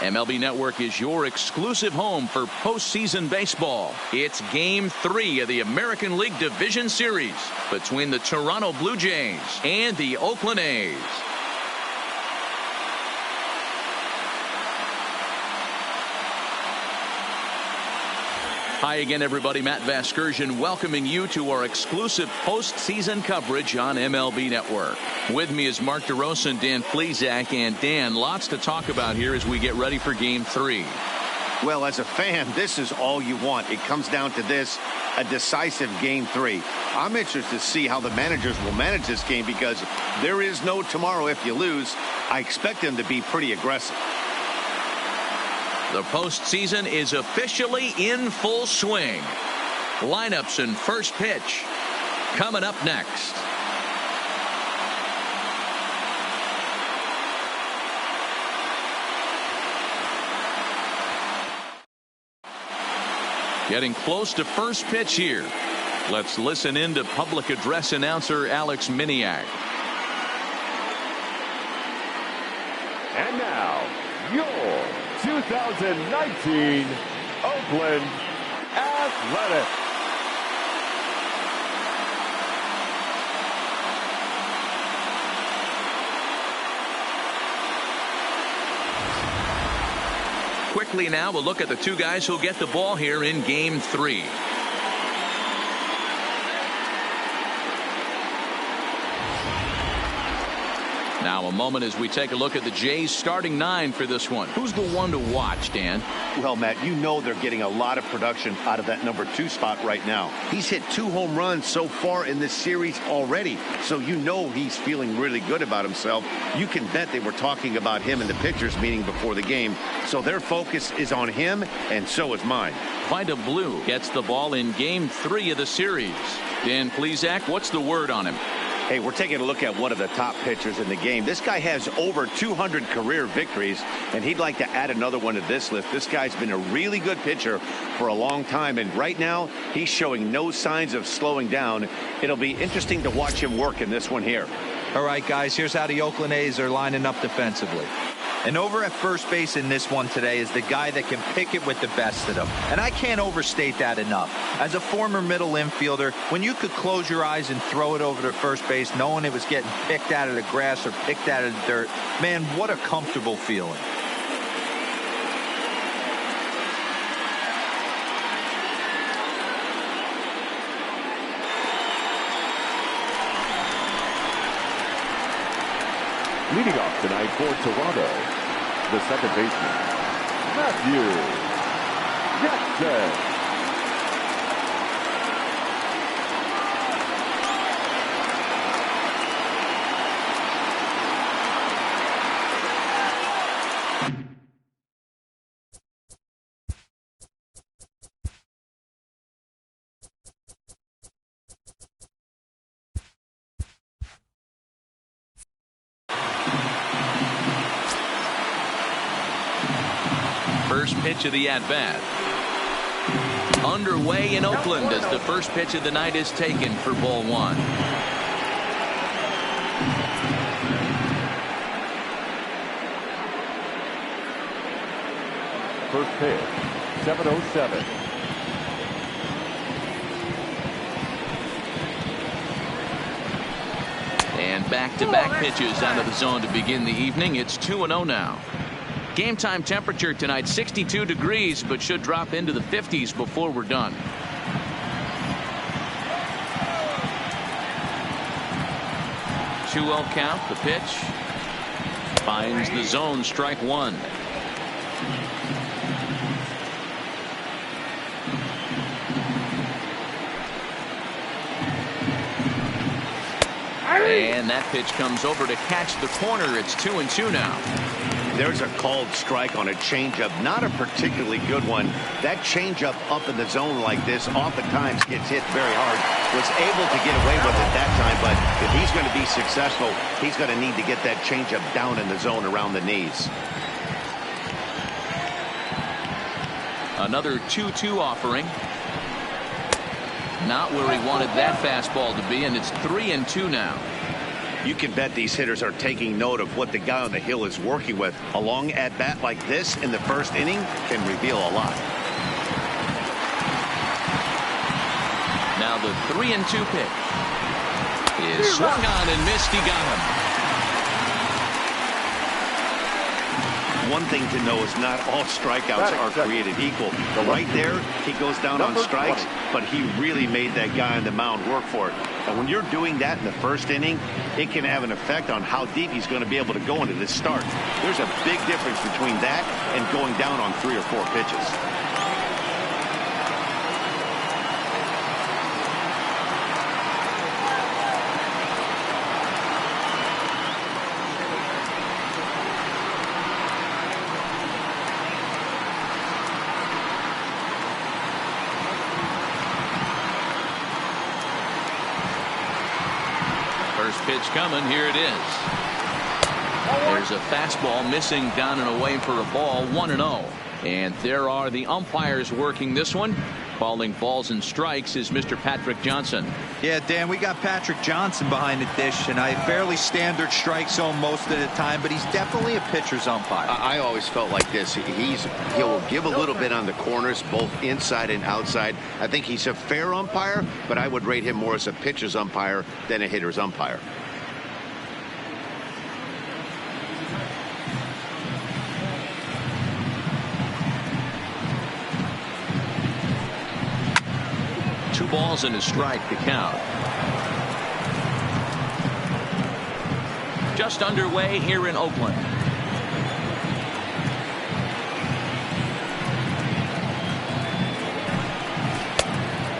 MLB Network is your exclusive home for postseason baseball. It's Game 3 of the American League Division Series between the Toronto Blue Jays and the Oakland A's. Hi again, everybody. Matt Vasgersian welcoming you to our exclusive postseason coverage on MLB Network. With me is Mark DeRosa and Dan Plesac. And Dan, lots to talk about here as we get ready for Game 3. Well, as a fan, this is all you want. It comes down to this, a decisive Game 3. I'm interested to see how the managers will manage this game because there is no tomorrow if you lose. I expect them to be pretty aggressive. The postseason is officially in full swing. Lineups and first pitch coming up next. Getting close to first pitch here. Let's listen in to public address announcer Alex Miniak. And now, your 2019 Oakland Athletics. Quickly now, we'll look at the two guys who'll get the ball here in Game 3. Now a moment as we take a look at the Jays starting 9 for this one. Who's the one to watch, Dan? Well, Matt, you know they're getting a lot of production out of that number 2 spot right now. He's hit 2 home runs so far in this series already, so you know he's feeling really good about himself. You can bet they were talking about him in the pitchers meeting before the game, so their focus is on him, and so is mine. Vida Blue gets the ball in Game 3 of the series. Dan Plesac, what's the word on him? Hey, we're taking a look at one of the top pitchers in the game. This guy has over 200 career victories, and he'd like to add another one to this list. This guy's been a really good pitcher for a long time, and right now he's showing no signs of slowing down. It'll be interesting to watch him work in this one here. All right, guys, here's how the Oakland A's are lining up defensively. And over at first base in this one today is the guy that can pick it with the best of them. And I can't overstate that enough. As a former middle infielder, when you could close your eyes and throw it over to first base knowing it was getting picked out of the grass or picked out of the dirt, man, what a comfortable feeling. Leading off tonight for Toronto, the second baseman, Matthew Jec. First pitch of the at-bat. Underway in Oakland as the first pitch of the night is taken for ball 1. First pitch, 7:07. And back-to-back pitches out of the zone to begin the evening. It's 2-0 now. Game time temperature tonight 62 degrees, but should drop into the 50s before we're done. Two-0 count. The pitch finds the zone, strike 1. And that pitch comes over to catch the corner. It's 2-2 now. There's a called strike on a changeup, not a particularly good one. That changeup up in the zone like this oftentimes gets hit very hard. Was able to get away with it that time, but if he's going to be successful, he's going to need to get that changeup down in the zone around the knees. Another 2-2 offering. Not where he wanted that fastball to be, and it's 3-2 now. You can bet these hitters are taking note of what the guy on the hill is working with. A long at-bat like this in the first inning can reveal a lot. Now the 3-2 pitch is swung on and missed. He got him. One thing to know is not all strikeouts are created equal. Right there, he goes down on strikes, but he really made that guy on the mound work for it. And when you're doing that in the first inning, it can have an effect on how deep he's going to be able to go into this start. There's a big difference between that and going down on 3 or 4 pitches. First pitch coming. Here it is. There's a fastball missing down and away for a ball. 1-0. And there are the umpires working this one. Calling balls and strikes is Mr. Patrick Johnson. Yeah, Dan, we got Patrick Johnson behind the dish, and a fairly standard strike zone most of the time, but he's definitely a pitcher's umpire. I always felt like this. He'll give a little bit on the corners, both inside and outside. I think he's a fair umpire, but I would rate him more as a pitcher's umpire than a hitter's umpire. Two balls and a strike to count. Just underway here in Oakland.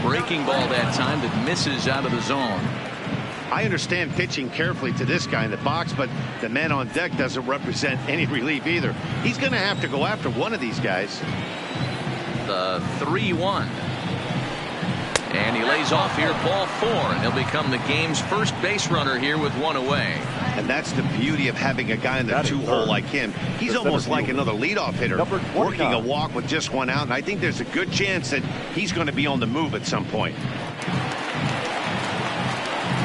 Breaking ball that time that misses out of the zone. I understand pitching carefully to this guy in the box, but the man on deck doesn't represent any relief either. He's going to have to go after one of these guys. The 3-1. And he lays off here, ball 4, and he'll become the game's first base runner here with one away. And that's the beauty of having a guy in the 2-hole like him. He's almost like another leadoff hitter, working a walk with just one out, and I think there's a good chance that he's going to be on the move at some point.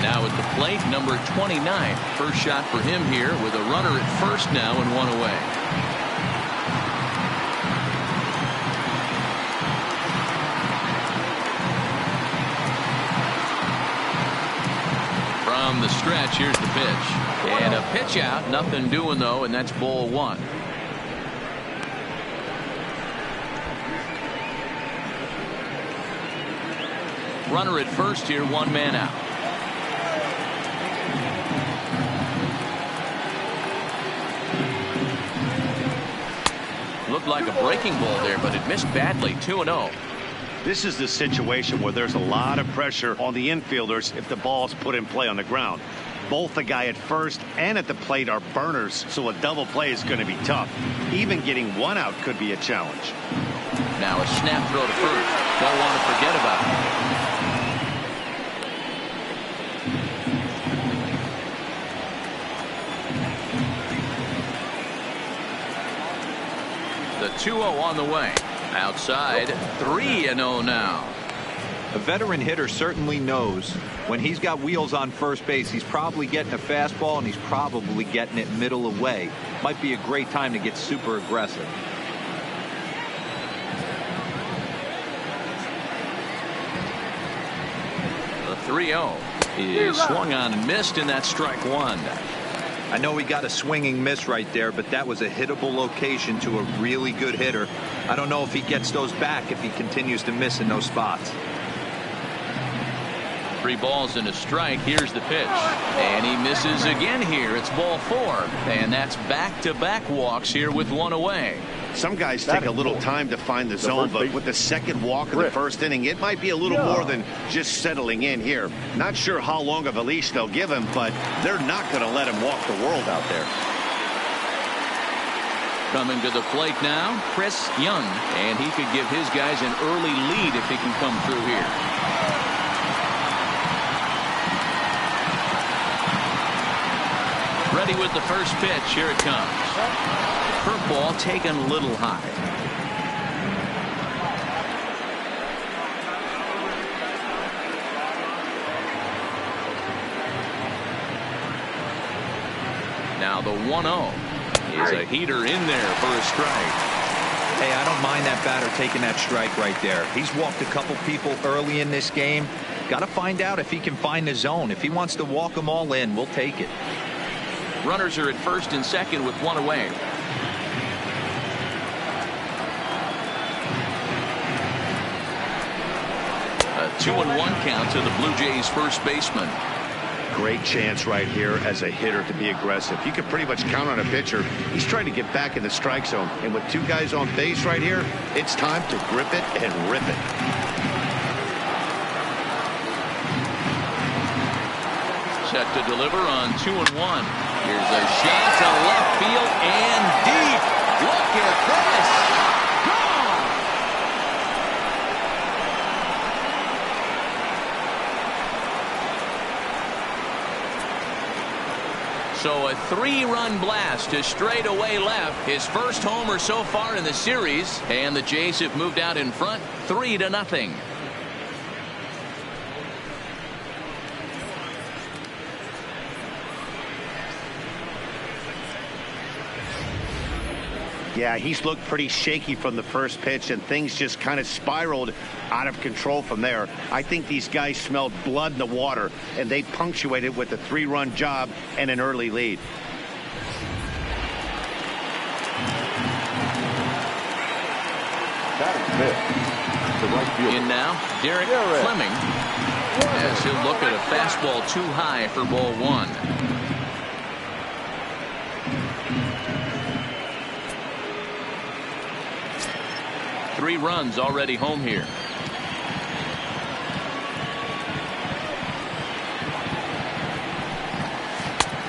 Now at the plate, number 29. First shot for him here with a runner at first now and one away. From the stretch, here's the pitch. And a pitch out, nothing doing though, and that's ball 1. Runner at first here, one man out. Looked like a breaking ball there, but it missed badly. 2-0. This is the situation where there's a lot of pressure on the infielders if the ball's put in play on the ground. Both the guy at first and at the plate are burners, so a double play is going to be tough. Even getting one out could be a challenge. Now a snap throw to first. Don't want to forget about it. The 2-0 on the way. Outside, 3-0 now. A veteran hitter certainly knows when he's got wheels on first base, he's probably getting a fastball and he's probably getting it middle away. Might be a great time to get super aggressive. The 3-0 is swung on and missed, and that's strike 1. I know he got a swinging miss right there, but that was a hittable location to a really good hitter. I don't know if he gets those back if he continues to miss in those spots. 3 balls and a strike. Here's the pitch. And he misses again here. It's ball 4. And that's back-to-back walks here with one away. Some guys take a little time to find the zone, but with the second walk of the first inning, it might be a little more than just settling in here. Not sure how long of a leash they'll give him, but they're not going to let him walk the world out there. Coming to the plate now, Chris Young. And he could give his guys an early lead if he can come through here. Ready with the first pitch. Here it comes. Curveball taken a little high. Now the 1-0 is a heater in there for a strike. Hey, I don't mind that batter taking that strike right there. He's walked a couple people early in this game. Got to find out if he can find the zone. If he wants to walk them all in, we'll take it. Runners are at first and second with one away. A 2-1 count to the Blue Jays first baseman. Great chance right here as a hitter to be aggressive. You can pretty much count on a pitcher. He's trying to get back in the strike zone. And with two guys on base right here, it's time to grip it and rip it. Set to deliver on 2-1. Here's a shot to left field and deep. Look at this. Gone. So a 3-run blast to straightaway left. His first homer so far in the series. And the Jays have moved out in front 3-0. Yeah, he's looked pretty shaky from the first pitch, and things just kind of spiraled out of control from there. I think these guys smelled blood in the water, and they punctuated with a 3-run job and an early lead. The right fielder. In now, Derek Fleming, as he'll look at a fastball too high for ball 1. Three runs already home here.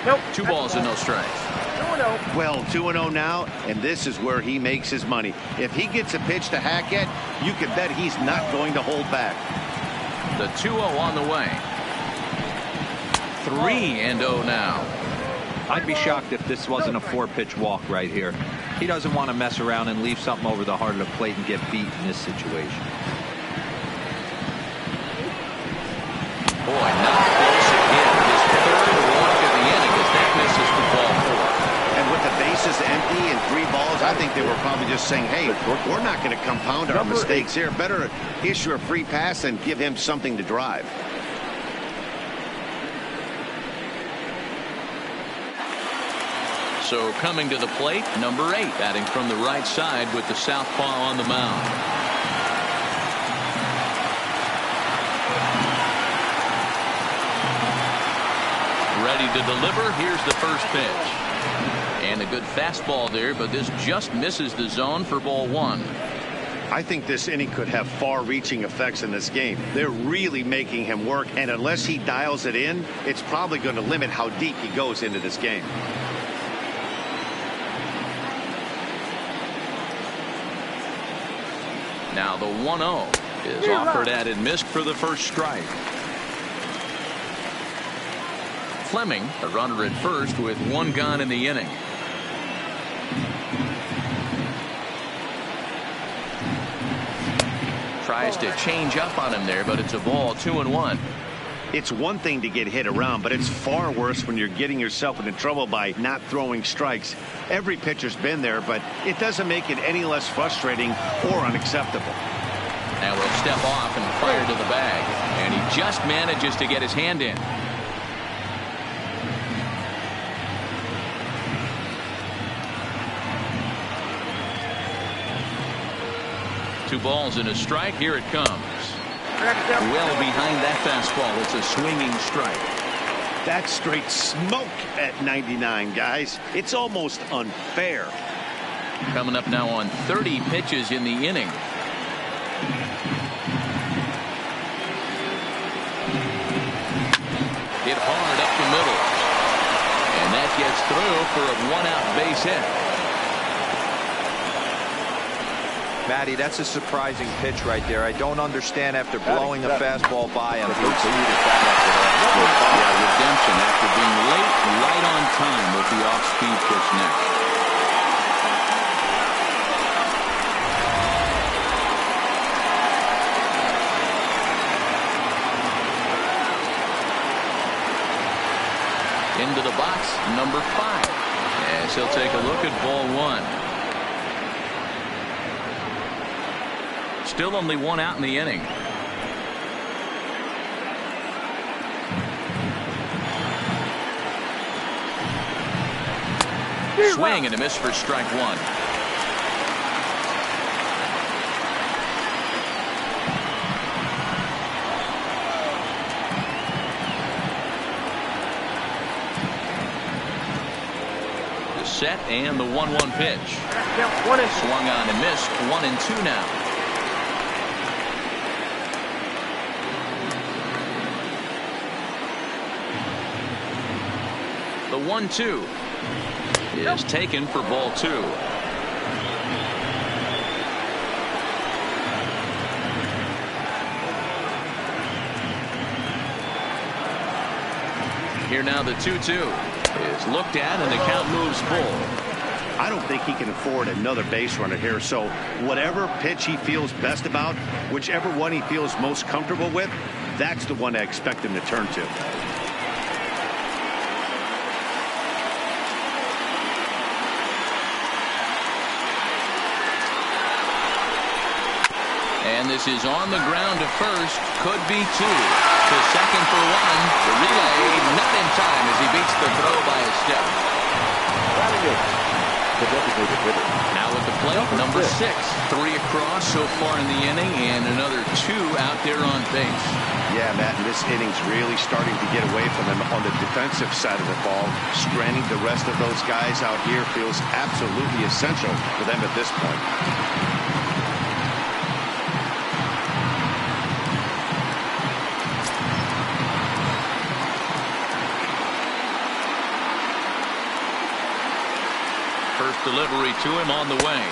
Nope. 2 balls and no strikes. 2-0. Well, 2-0 now, and this is where he makes his money. If he gets a pitch to Hackett, you can bet he's not going to hold back. The 2-0 on the way. 3-0 now. I'd be shocked if this wasn't a 4-pitch walk right here. He doesn't want to mess around and leave something over the heart of the plate and get beat in this situation. Boy, not close again. His third walk of the inning as that misses for ball 4. And with the bases empty and 3 balls, I think they were probably just saying, hey, we're not going to compound our mistakes here. Better issue a free pass and give him something to drive. So coming to the plate, number 8, batting from the right side with the southpaw on the mound. Ready to deliver. Here's the first pitch. And a good fastball there, but this just misses the zone for ball 1. I think this inning could have far-reaching effects in this game. They're really making him work, and unless he dials it in, it's probably going to limit how deep he goes into this game. Now the 1-0 is offered at and missed for the first strike. Fleming, a runner at first with 1 gone in the inning. Tries to change up on him there, but it's a ball. 2-1. It's one thing to get hit around, but it's far worse when you're getting yourself into trouble by not throwing strikes. Every pitcher's been there, but it doesn't make it any less frustrating or unacceptable. Now will step off and fire to the bag, and he just manages to get his hand in. Two balls and a strike. Here it comes. Well behind that fastball. It's a swinging strike. That's straight smoke at 99, guys. It's almost unfair. Coming up now on 30 pitches in the inning. Hit hard up the middle. And that gets through for a 1-out base hit. Matty, that's a surprising pitch right there. I don't understand after blowing a fastball by him. Yeah, redemption after being late, right on time with the off-speed pitch next. Into the box, number 5. Guess he'll take a look at ball one. Still only one out in the inning. Swing and a miss for strike one. The set and the 1-1 pitch. Swung on and missed. 1-2 now. The 1-2 is taken for ball two. Here now the 2-2 is looked at and the count moves full. I don't think he can afford another base runner here, so whatever pitch he feels best about, whichever one he feels most comfortable with, that's the one I expect him to turn to. And this is on the ground to first. Could be two. To second for one. The relay not in time as he beats the throw by a step. Now at the plate, number 6. 3 across so far in the inning, and another 2 out there on base. Yeah, Matt, and this inning's really starting to get away from him on the defensive side of the ball. Stranding the rest of those guys out here feels absolutely essential for them at this point. First delivery to him on the way.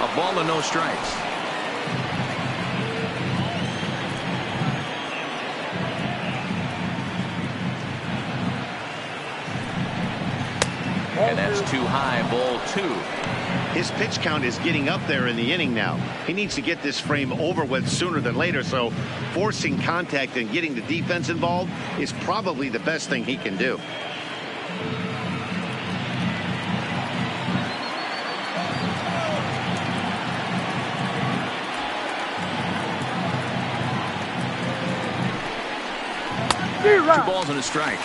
A ball and no strikes. And that's too high. Ball 2. His pitch count is getting up there in the inning now. He needs to get this frame over with sooner than later, so forcing contact and getting the defense involved is probably the best thing he can do. Two balls and a strike.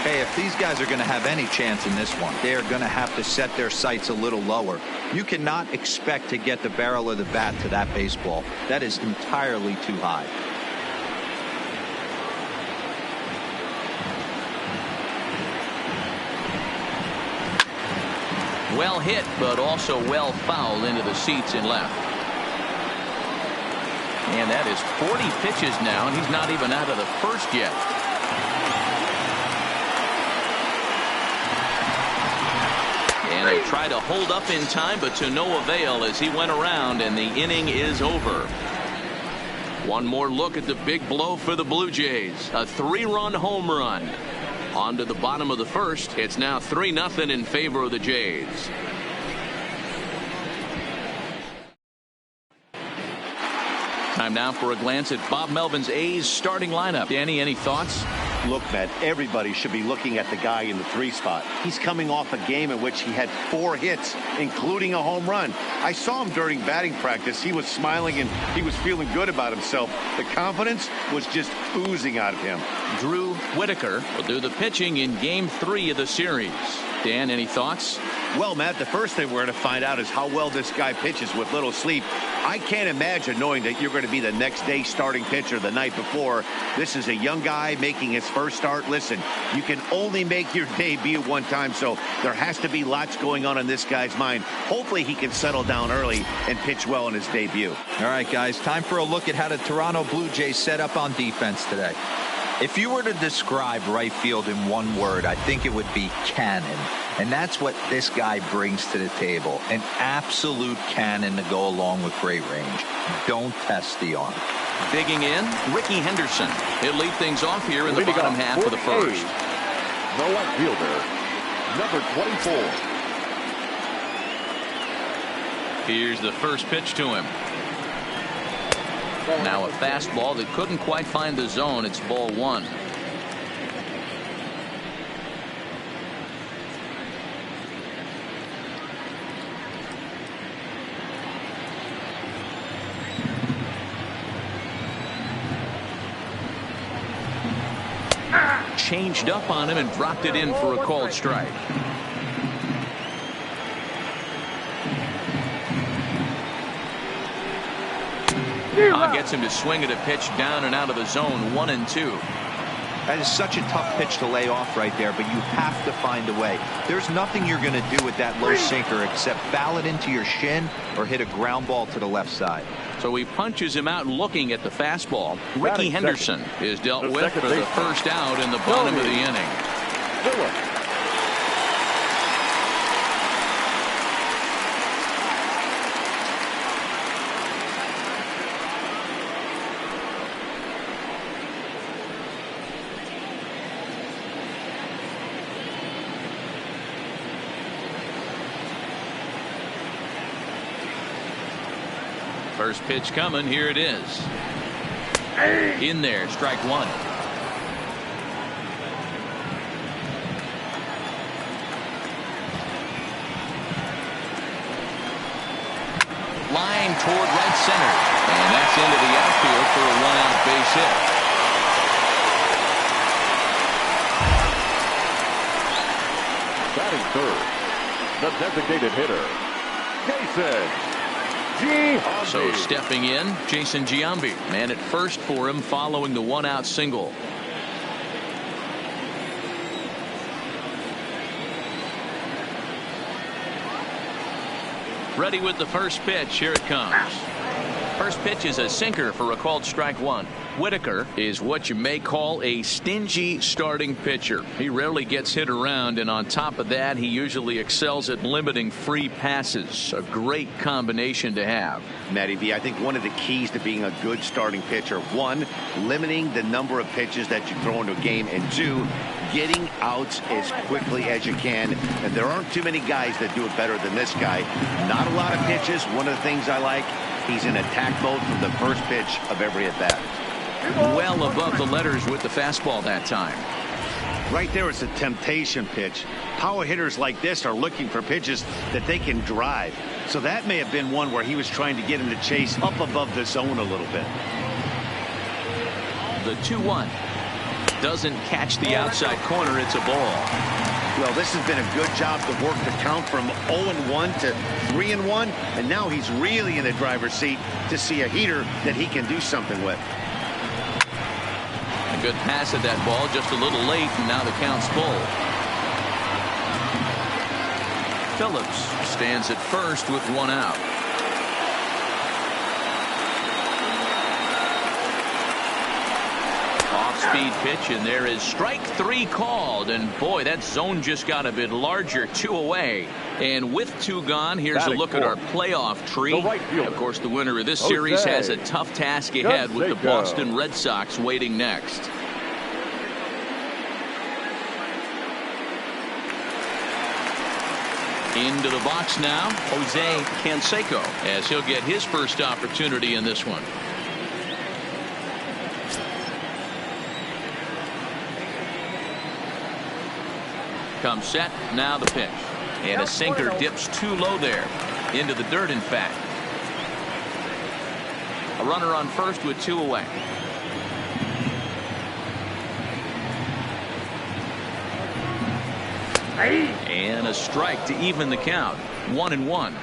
Hey, if these guys are going to have any chance in this one, they are going to have to set their sights a little lower. You cannot expect to get the barrel of the bat to that baseball. That is entirely too high. Well hit, but also well fouled into the seats in left. And that is 40 pitches now, and he's not even out of the first yet. And they try to hold up in time, but to no avail as he went around, and the inning is over. One more look at the big blow for the Blue Jays. A 3-run home run. On to the bottom of the first. It's now 3-0 in favor of the Jays. Time now for a glance at Bob Melvin's A's starting lineup. Danny, any thoughts? Look, Matt, everybody should be looking at the guy in the 3 spot. He's coming off a game in which he had 4 hits, including a home run. I saw him during batting practice. He was smiling and he was feeling good about himself. The confidence was just oozing out of him. Drew Whitaker will do the pitching in Game 3 of the series. Dan, any thoughts? Well, Matt, the first thing we're going to find out is how well this guy pitches with little sleep. I can't imagine knowing that you're going to be the next day starting pitcher the night before. This is a young guy making his first start. Listen, you can only make your debut one time, so there has to be lots going on in this guy's mind. Hopefully he can settle down early and pitch well in his debut. All right, guys, time for a look at how the Toronto Blue Jays set up on defense today. If you were to describe right field in one word, I think it would be cannon. And that's what this guy brings to the table. An absolute cannon to go along with great range. Don't test the arm. Digging in, Ricky Henderson. He'll lead things off here in the bottom half of the first. The left fielder, number 24. Here's the first pitch to him. Now a fastball that couldn't quite find the zone. It's ball 1. changed up on him and dropped it in for a called strike. Gets him to swing at a pitch down and out of the zone. 1-2. That is such a tough pitch to lay off right there, but you have to find a way. There's nothing you're going to do with that low sinker except foul it into your shin or hit a ground ball to the left side. So he punches him out looking at the fastball. Ricky Henderson is dealt with for the first out in the bottom of the inning. First pitch coming. Here it is. In there, strike one. Line toward right center. And that's into the outfield for a one-out base hit. Batting third, the designated hitter, Jason. So stepping in, Jason Giambi. Man at first for him following the one-out single. Ready with the first pitch. Here it comes. First pitch is a sinker for a called strike one. Whitaker is what you may call a stingy starting pitcher. He rarely gets hit around, and on top of that, he usually excels at limiting free passes. A great combination to have. Matty V, I think one of the keys to being a good starting pitcher, one, limiting the number of pitches that you throw into a game, and two, getting outs as quickly as you can. And there aren't too many guys that do it better than this guy. Not a lot of pitches. One of the things I like, he's in attack mode from the first pitch of every at bat. Well above the letters with the fastball that time. Right there, it's a temptation pitch. Power hitters like this are looking for pitches that they can drive. So that may have been one where he was trying to get him to chase up above the zone a little bit. The 2-1 doesn't catch the outside corner. It's a ball. Well, this has been a good job to work the count from 0-1 to 3-1, and now he's really in the driver's seat to see a heater that he can do something with. A good pass at that ball, just a little late, and now the count's full. Phillips stands at first with one out. Off-speed pitch, and there is strike three called, and boy, that zone just got a bit larger. 2 away, and with 2 gone, here's a look at our playoff tree. Of course, the winner of this series has a tough task ahead with the Boston Red Sox waiting next. Into the box now, Jose Canseco, as he'll get his first opportunity in this one. Comes set, now the pitch. And a sinker dips too low there. Into the dirt, in fact. A runner on first with 2 away. And a strike to even the count. 1-1.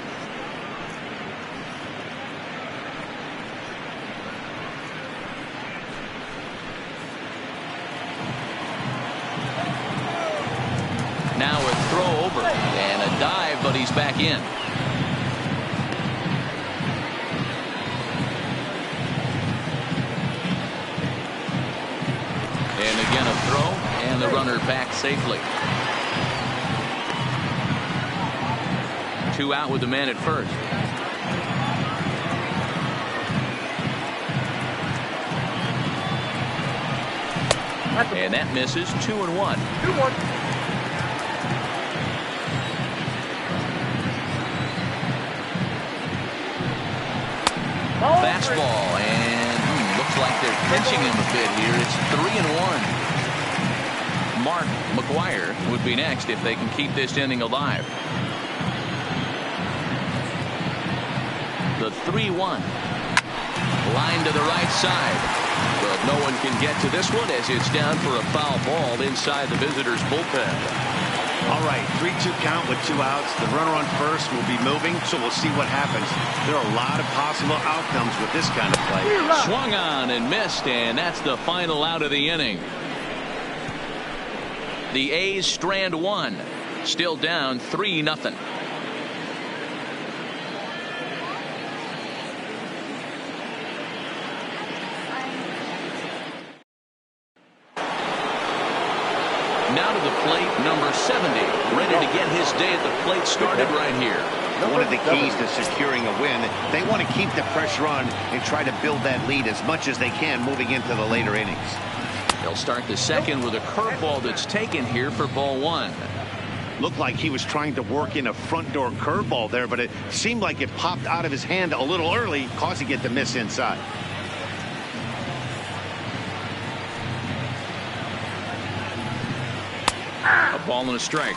Now a throw over and a dive, but he's back in. And again a throw, and the runner back safely. 2 out with the man at first. And that misses. 2-1. 2-1. Fastball, and looks like they're pinching him a bit here. It's 3-1. Mark McGuire would be next if they can keep this inning alive. The 3-1. Line to the right side. The But no one can get to this one as it's down for a foul ball inside the visitors' bullpen. All right, 3-2 count with 2 outs. The runner on first will be moving, so we'll see what happens. There are a lot of possible outcomes with this kind of play. Swung on and missed, and that's the final out of the inning. The A's strand one, still down 3-0. Now to the plate, number 70, ready to get his day at the plate started right here. One of the keys to securing a win, they want to keep the pressure on and try to build that lead as much as they can moving into the later innings. They'll start the second with a curveball that's taken here for ball one. Looked like he was trying to work in a front door curveball there, but it seemed like it popped out of his hand a little early, causing it to miss inside. A ball and a strike.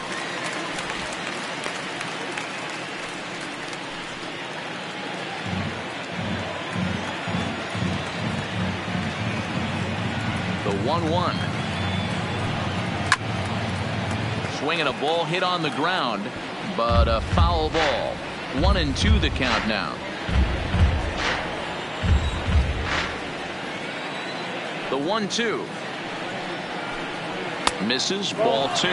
The 1-1. Swinging a ball hit on the ground, but a foul ball. 1-2 the count now. The 1-2. Misses, ball 2.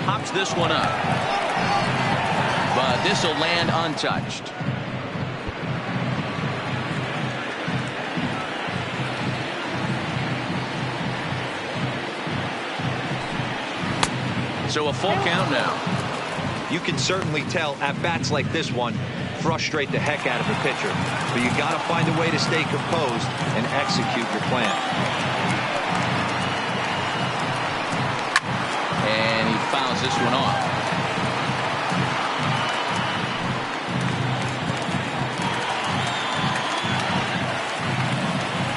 Pops this one up, but this will land untouched. So a full count now. You can certainly tell at bats like this one frustrate the heck out of a pitcher, but you got to find a way to stay composed and execute your plan. And he fouls this one off.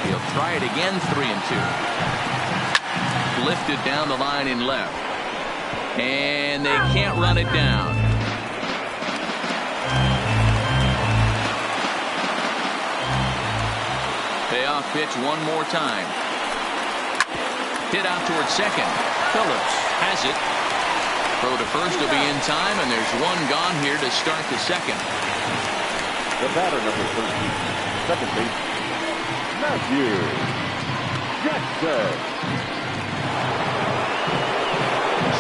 He'll try it again. 3-2. Lifted down the line in left. And they can't run it down. Payoff pitch one more time. Hit out towards second. Phillips has it. Throw to first will be in time, and there's one gone here to start the second. The batter, number 13, second base, Matthew Jackson.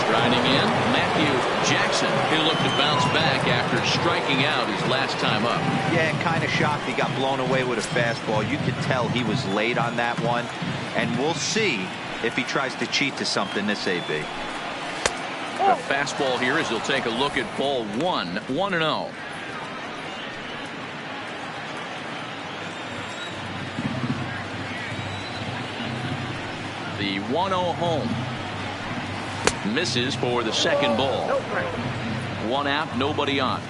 Striding in, Matthew Jackson, who looked to bounce back after striking out his last time up. Yeah, kind of shocked he got blown away with a fastball. You could tell he was late on that one, and we'll see if he tries to cheat to something this AB. The fastball here as he'll take a look at ball 1, 1-0. The 1-0 home. Misses for the second ball. One out, nobody on.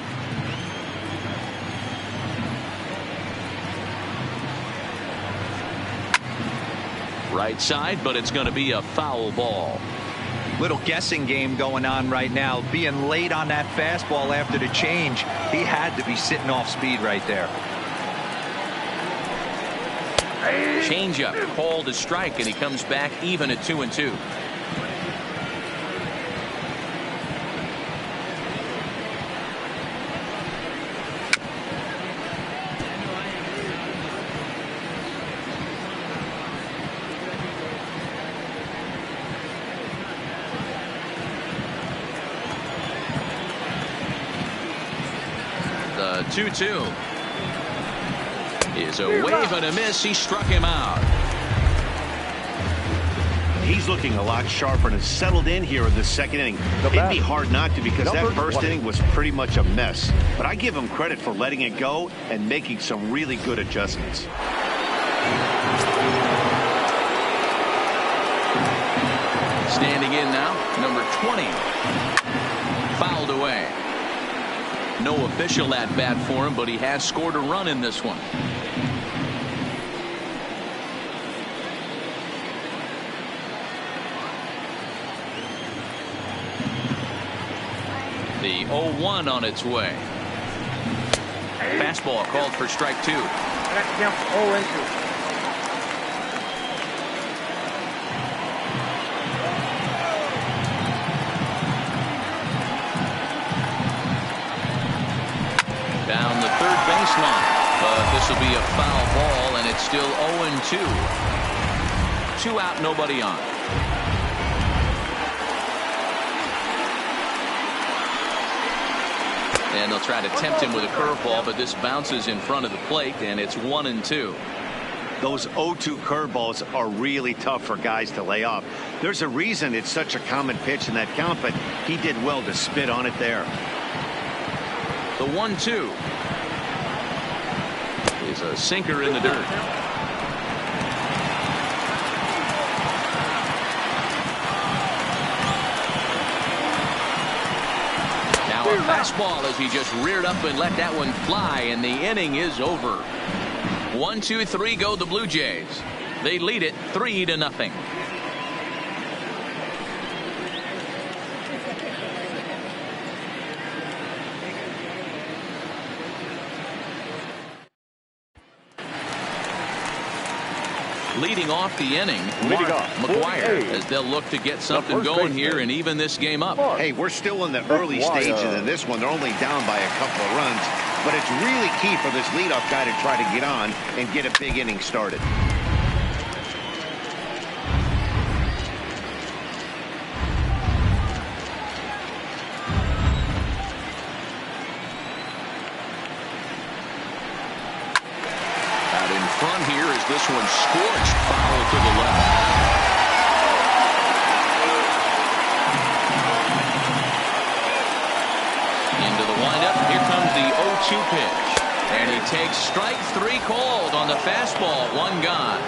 Right side, but it's going to be a foul ball. Little guessing game going on right now. Being late on that fastball after the change, he had to be sitting off speed right there. Changeup called to strike, and he comes back even at 2-2. The 2-2 is a wave and a miss. He struck him out. He's looking a lot sharper and has settled in here in the second inning. It'd be hard not to, because that first inning was pretty much a mess. But I give him credit for letting it go and making some really good Standing in now, number 20. Fouled away. No official at bat for him, but he has scored a run in this one. The 0-1 on its way. Fastball called for strike 2. That counts 0-2. Down the third baseline. But this will be a foul ball, and it's still 0-2. 2 out, nobody on. And they'll try to tempt him with a curveball, but this bounces in front of the plate, and it's 1-2. Those 0-2 curveballs are really tough for guys to lay off. There's a reason it's such a common pitch in that count, but he did well to spit on it there. The 1-2 is a sinker in the dirt. Now a fastball as he just reared up and let that one fly, and the inning is over. 1-2-3 go the Blue Jays. They lead it 3-0. Leading off the inning, McGuire, as they'll look to get something going here and even this game up. Hey, we're still in the early stages in this one. They're only down by a couple of runs, but it's really key for this leadoff guy to try to get on and get a big inning started. Front here as this one scorched foul to the left. Into the windup. Here comes the 0-2 pitch. And he takes strike 3 called on the fastball. 1 gone.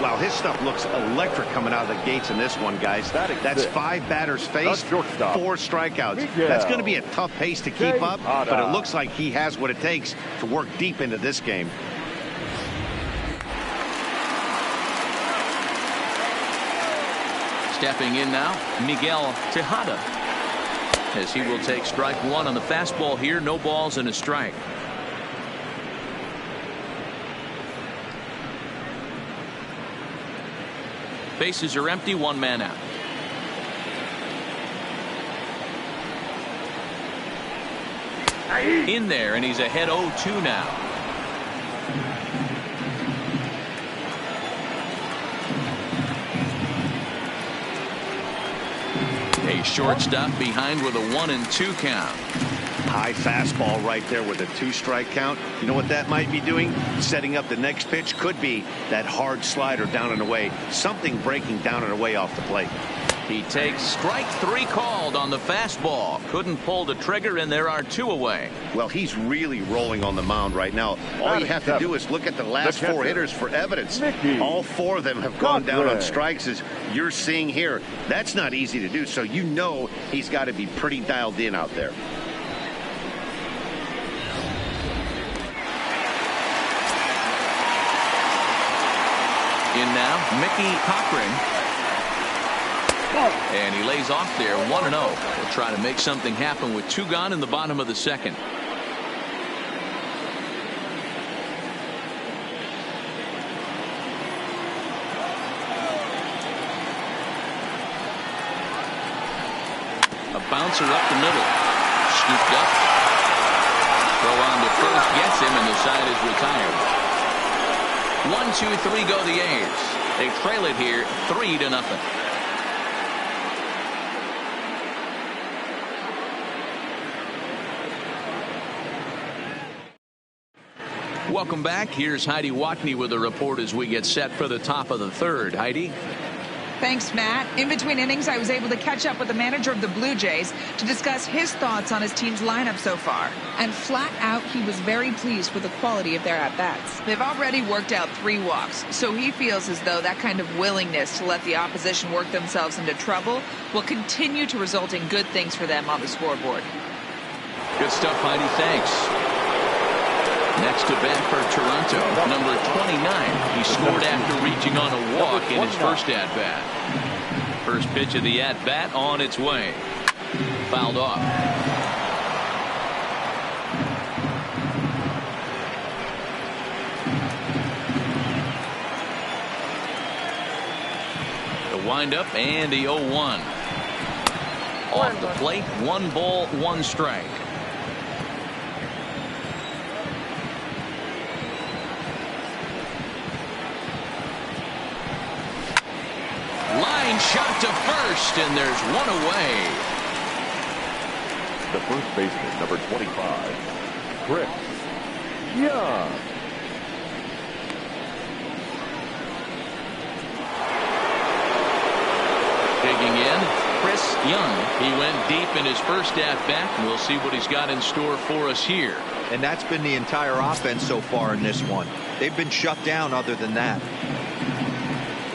Wow, his stuff looks electric coming out of the gates in this one, guys. That's 5 batters faced, 4 strikeouts. That's going to be a tough pace to keep up, but it looks like he has what it takes to work deep into this game. Stepping in now, Miguel Tejada, as he will take strike 1 on the fastball here. No balls and a strike. Bases are empty, 1 man out. In there, and he's ahead 0-2 now. Shortstop behind with a 1-2 count. High fastball right there with a 2-strike count. You know what that might be doing? Setting up the next pitch. Could be that hard slider down and away. Something breaking down and away off the plate. He takes strike 3 called on the fastball. Couldn't pull the trigger, and there are 2 away. Well, he's really rolling on the mound right now. All you have to do is look at the last 4 hitters for evidence. All 4 of them have gone down on strikes, as you're seeing here. That's not easy to do, so you know he's got to be pretty dialed in out there. In now, Mickey Cochran. And he lays off there, 1-0. We'll try to make something happen with 2 gone in the bottom of the second. A bouncer up the middle. Scooped up. Throw on to first gets him, and the side is retired. 1-2-3 go the A's. They trail it here 3-0. Welcome back. Here's Heidi Watney with a report as we get set for the top of the third. Heidi? Thanks, Matt. In between innings, I was able to catch up with the manager of the Blue Jays to discuss his thoughts on his team's lineup so far. And flat out, he was very pleased with the quality of their at-bats. They've already worked out 3 walks, so he feels as though that kind of willingness to let the opposition work themselves into trouble will continue to result in good things for them on the scoreboard. Good stuff, Heidi. Thanks. Next to bat for Toronto, number 29. He scored after reaching on a walk in his first at-bat. First pitch of the at-bat on its way. Fouled off. The windup and the 0-1. Off the plate, 1 ball, 1 strike. Line shot to first, and there's 1 away. The first baseman, number 25, Chris Young. Digging in, Chris Young. He went deep in his first at-bat. We'll see what he's got in store for us here. And that's been the entire offense so far in this one. They've been shut down other than that.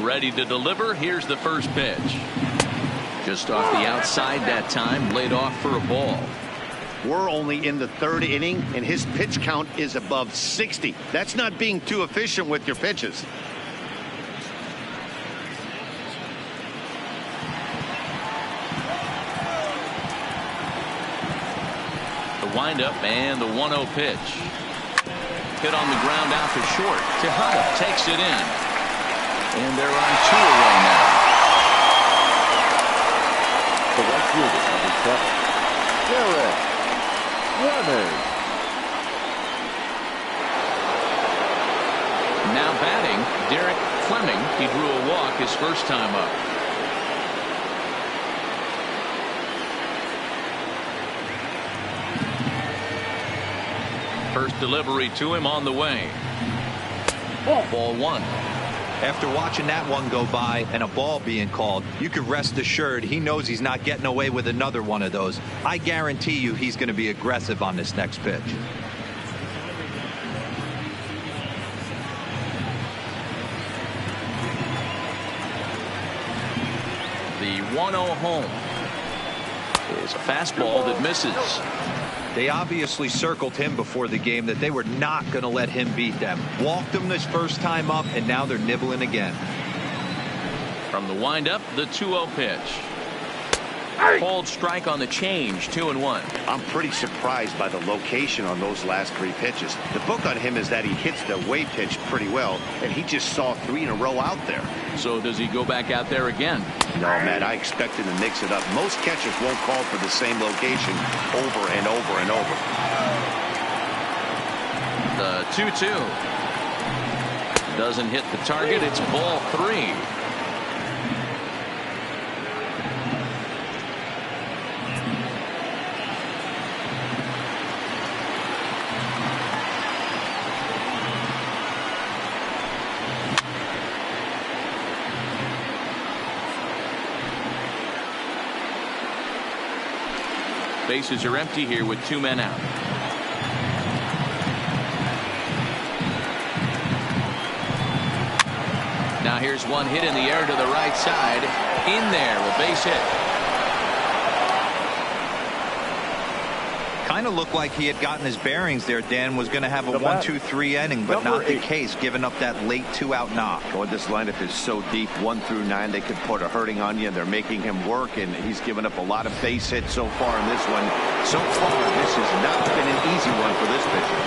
Ready to deliver. Here's the first pitch. Just off the outside that time. Laid off for a ball. We're only in the 3rd inning, and his pitch count is above 60. That's not being too efficient with your pitches. The windup and the 1-0 pitch. Hit on the ground out to short. Tejada takes it in. And they're on 2 away now. The right fielder, number 7, Derek Fleming. Now batting, Derek Fleming. He drew a walk his first time up. First delivery to him on the way. Ball 1. After watching that one go by and a ball being called, you can rest assured he knows he's not getting away with another one of those. I guarantee you he's going to be aggressive on this next pitch. The 1-0 home is a fastball that misses. They obviously circled him before the game that they were not going to let him beat them. Walked him this first time up, and now they're nibbling again. From the windup, the 2-0 pitch. Called strike on the change, 2-1. I'm pretty surprised by the location on those last 3 pitches. The book on him is that he hits the way pitch pretty well, and he just saw 3 in a row out there. So does he go back out there again? No, Matt, I expect him to mix it up. Most catchers won't call for the same location over and over and over. The 2-2. Doesn't hit the target. It's ball 3. Bases are empty here with 2 men out. Now here's one hit in the air to the right side. In there, a base hit. Kind of looked like he had gotten his bearings there. Dan was going to have a 1-2-3 inning, but not the case, giving up that late 2-out knock. Oh, this lineup is so deep, 1 through 9. They could put a hurting on you. They're making him work, and he's given up a lot of base hits so far in this one. So far, this has not been an easy one for this pitcher.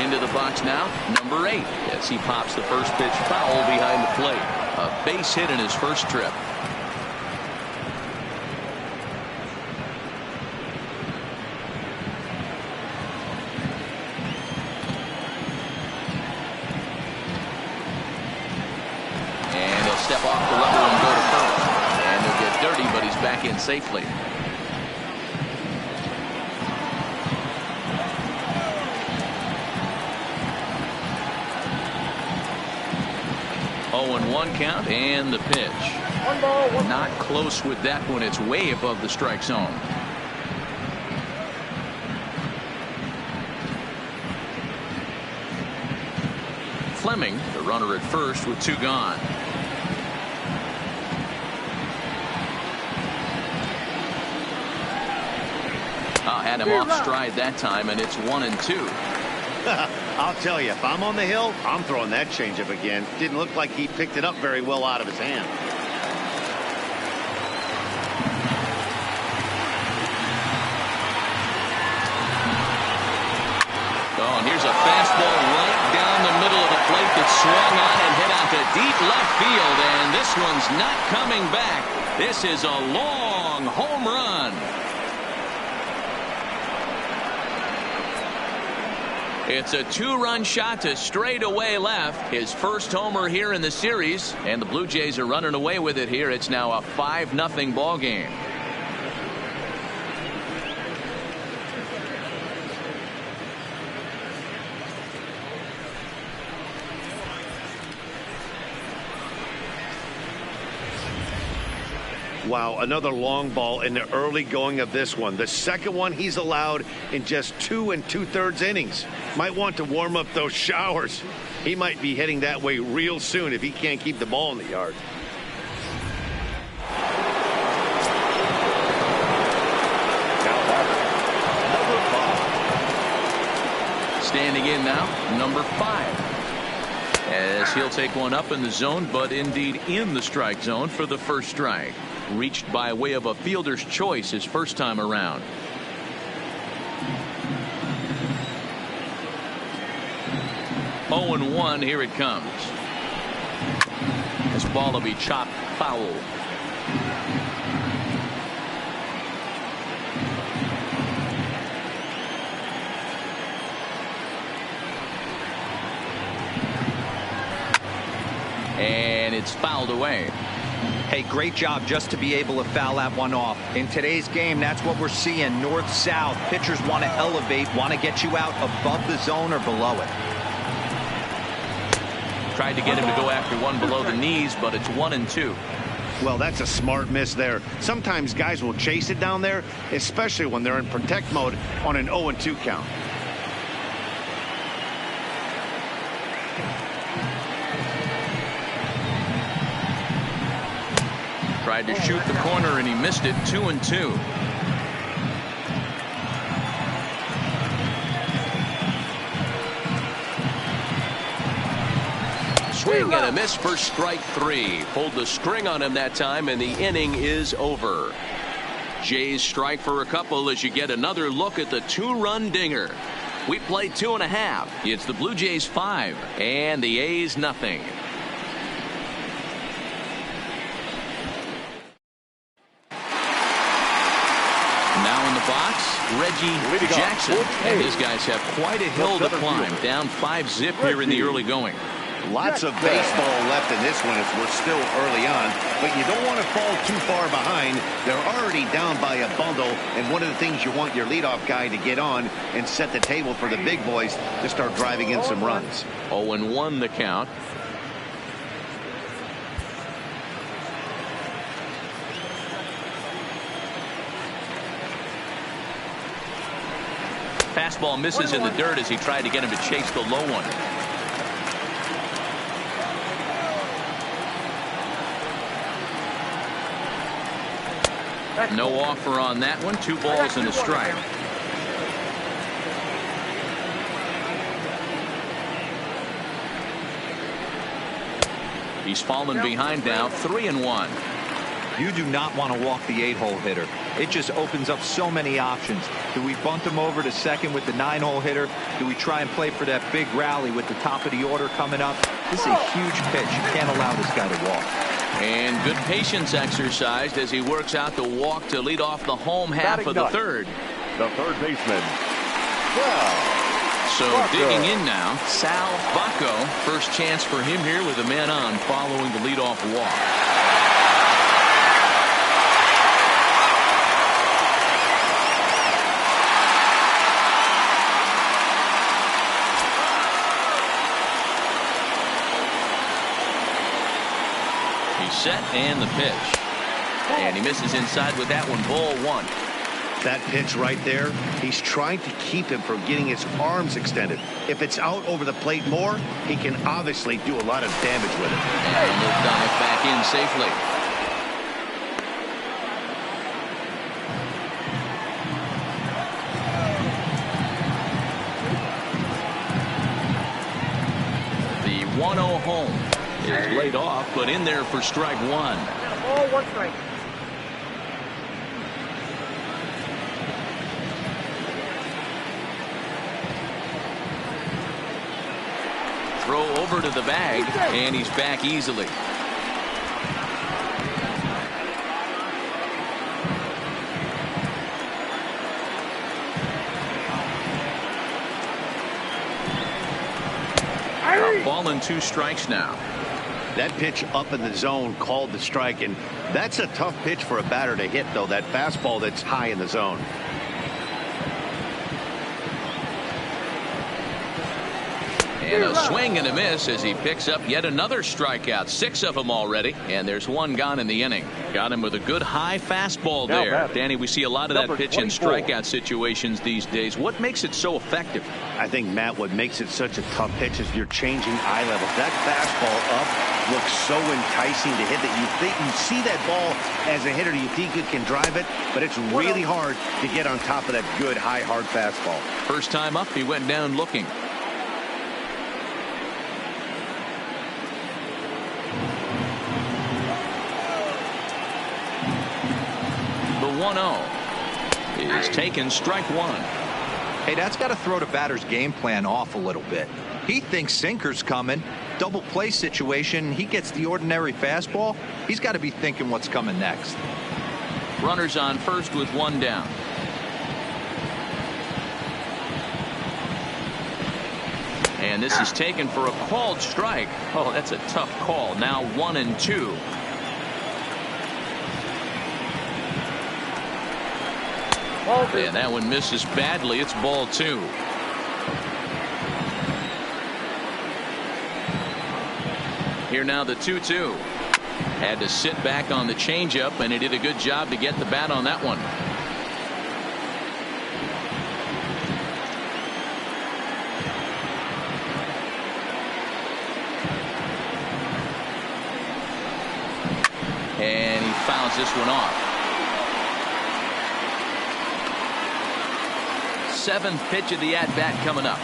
Into the box now, number 8, as he pops the first pitch foul behind the plate. A base hit in his first trip. Step off the level and go to first. And he'll get dirty, but he's back in safely. 0-1 count and the pitch. 1 ball, 1 Not close with that one. It's way above the strike zone. Fleming, the runner at first with 2 gone. Had him off stride that time, and it's 1-2. I'll tell you, if I'm on the hill, I'm throwing that changeup again. Didn't look like he picked it up very well out of his hand. Oh, and here's a fastball right down the middle of the plate that swung on and hit out to deep left field, and this one's not coming back. This is a long home run. It's a 2-run shot to straightaway left. His first homer here in the series, and the Blue Jays are running away with it here. It's now a 5-0 ball game. Wow, another long ball in the early going of this one. The second one he's allowed in just 2 2/3 innings. Might want to warm up those showers. He might be heading that way real soon if he can't keep the ball in the yard. Standing in now, number 5. As he'll take one up in the zone, but indeed in the strike zone for the first strike. Reached by way of a fielder's choice his first time around. Oh, 0-1, here it comes. This ball will be chopped foul. And it's fouled away. Hey, great job just to be able to foul that one off. In today's game, that's what we're seeing. North-south. Pitchers want to elevate, want to get you out above the zone or below it. Tried to get him to go after one below the knees, but it's 1-2. Well, that's a smart miss there. Sometimes guys will chase it down there, especially when they're in protect mode on an 0-2 count. Tried to shoot the corner and he missed it. 2-2. Swing and a miss for strike 3. Pulled the string on him that time, and the inning is over. Jays strike for a couple as you get another look at the 2-run dinger. We played 2.5. It's the Blue Jays 5 and the A's nothing. Reggie Jackson, and his guys have quite a hill to climb. Down 5-0 here in the early going. Lots of baseball left in this one as we're still early on, but you don't want to fall too far behind. They're already down by a bundle, and one of the things you want your leadoff guy to get on and set the table for the big boys to start driving in some runs. 0-1 the count. Fastball misses in the dirt as he tried to get him to chase the low one. No offer on that one. 2 balls and a strike. He's fallen behind now. 3-1. You do not want to walk the 8-hole hitter. It just opens up so many options. Do we bunt him over to second with the 9-hole hitter? Do we try and play for that big rally with the top of the order coming up? This is a huge pitch. You can't allow this guy to walk. And good patience exercised as he works out the walk to lead off the home half of the third. The third baseman. Well. So digging in now, Sal Bacco. First chance for him here with a man on following the leadoff walk. He's set and the pitch. And he misses inside with that one. Ball 1. That pitch right there, he's trying to keep him from getting his arms extended. If it's out over the plate more, he can obviously do a lot of damage with it. And he'll dive back in safely. The 1-0 home is laid off, but in there for strike 1. Ball, 1 strike. Throw over to the bag, and he's back easily. A ball and 2 strikes now. That pitch up in the zone called the strike, and that's a tough pitch for a batter to hit, though, that fastball that's high in the zone. And a swing and a miss as he picks up yet another strikeout. 6 of them already, and there's 1 gone in the inning. Got him with a good high fastball there. Danny, we see a lot of that pitch in strikeout situations these days. What makes it so effective? I think, Matt, what makes it such a tough pitch is you're changing eye level. That fastball up looks so enticing to hit that you think you see that ball as a hitter, you think you can drive it, but it's really hard to get on top of that good high hard fastball. First time up, he went down looking. The 1-0 is taken, strike 1. Hey, that's got to throw the batter's game plan off a little bit. He thinks sinker's coming. Double play situation. He gets the ordinary fastball. He's got to be thinking what's coming next. Runners on first with 1 down. And this is taken for a called strike. Oh, that's a tough call. Now 1-2. And that one misses badly. It's ball 2. Here now the 2-2. Had to sit back on the changeup, and he did a good job to get the bat on that one. And he fouls this one off. 7th pitch of the at-bat coming up.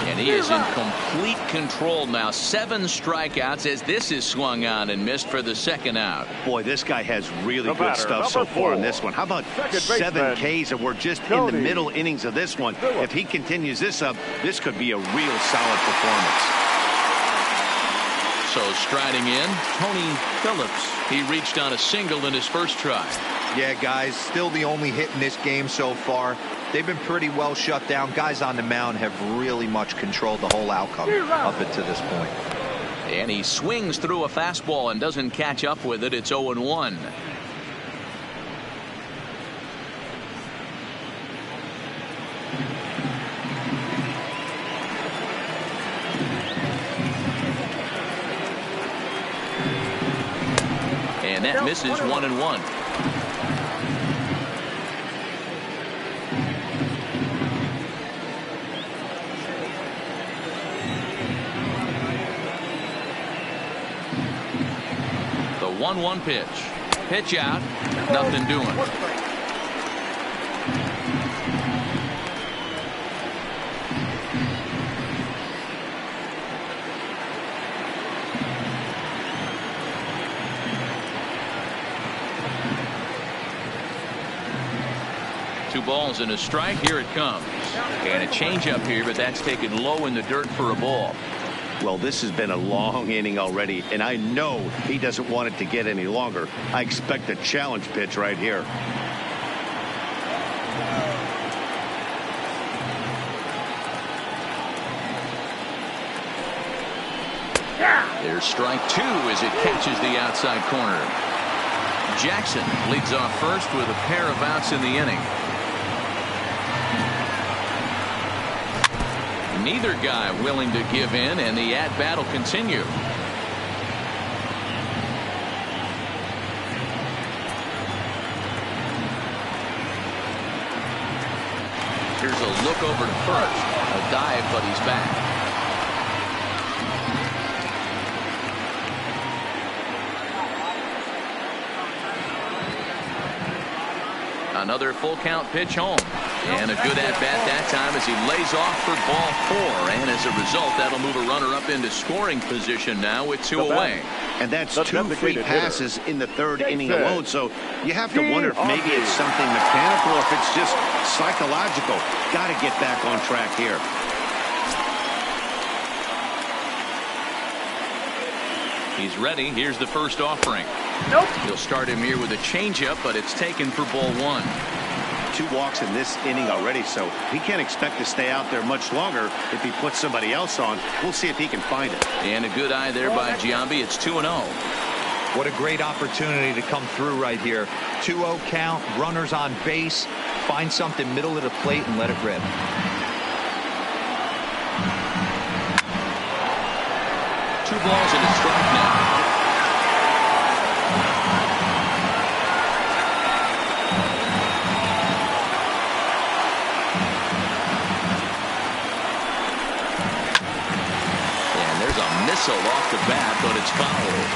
And he is in complete control now. 7 strikeouts as this is swung on and missed for the 2nd out. Boy, this guy has really good stuff so far in this one. How about 7 Ks, and we're just in the middle innings of this one. If he continues this up, this could be a real solid performance. So striding in, Tony Phillips. He reached on a single in his first try. Yeah, guys, still the only hit in this game so far. They've been pretty well shut down. Guys on the mound have really much controlled the whole outcome up until this point. And he swings through a fastball and doesn't catch up with it. It's 0-1. And that misses 1-1. The 1-1 pitch. Pitch out. Nothing doing. 2 balls and a strike. Here it comes. And a changeup here, but that's taken low in the dirt for a ball. Well, this has been a long inning already, and I know he doesn't want it to get any longer. I expect a challenge pitch right here. There's strike 2 as it catches the outside corner. Jackson leads off first with a pair of outs in the inning. Neither guy willing to give in, and the at-bat will continue. Here's a look over to first. A dive, but he's back. Another full count pitch home. And a good at-bat that time as he lays off for ball 4. And as a result, that'll move a runner up into scoring position now with 2 away. And that's 2 free passes in the 3rd inning alone. So you have to wonder if maybe it's something mechanical or if it's just psychological. Got to get back on track here. He's ready. Here's the first offering. Nope. He'll start him here with a changeup, but it's taken for ball 1. 2 walks in this inning already, so he can't expect to stay out there much longer if he puts somebody else on. We'll see if he can find it. And a good eye there by Giambi. It's 2-0. What a great opportunity to come through right here. 2-0 count, runners on base. Find something middle of the plate and let it rip. Two balls and a strike now. And there's a missile off the bat, but it's fouled.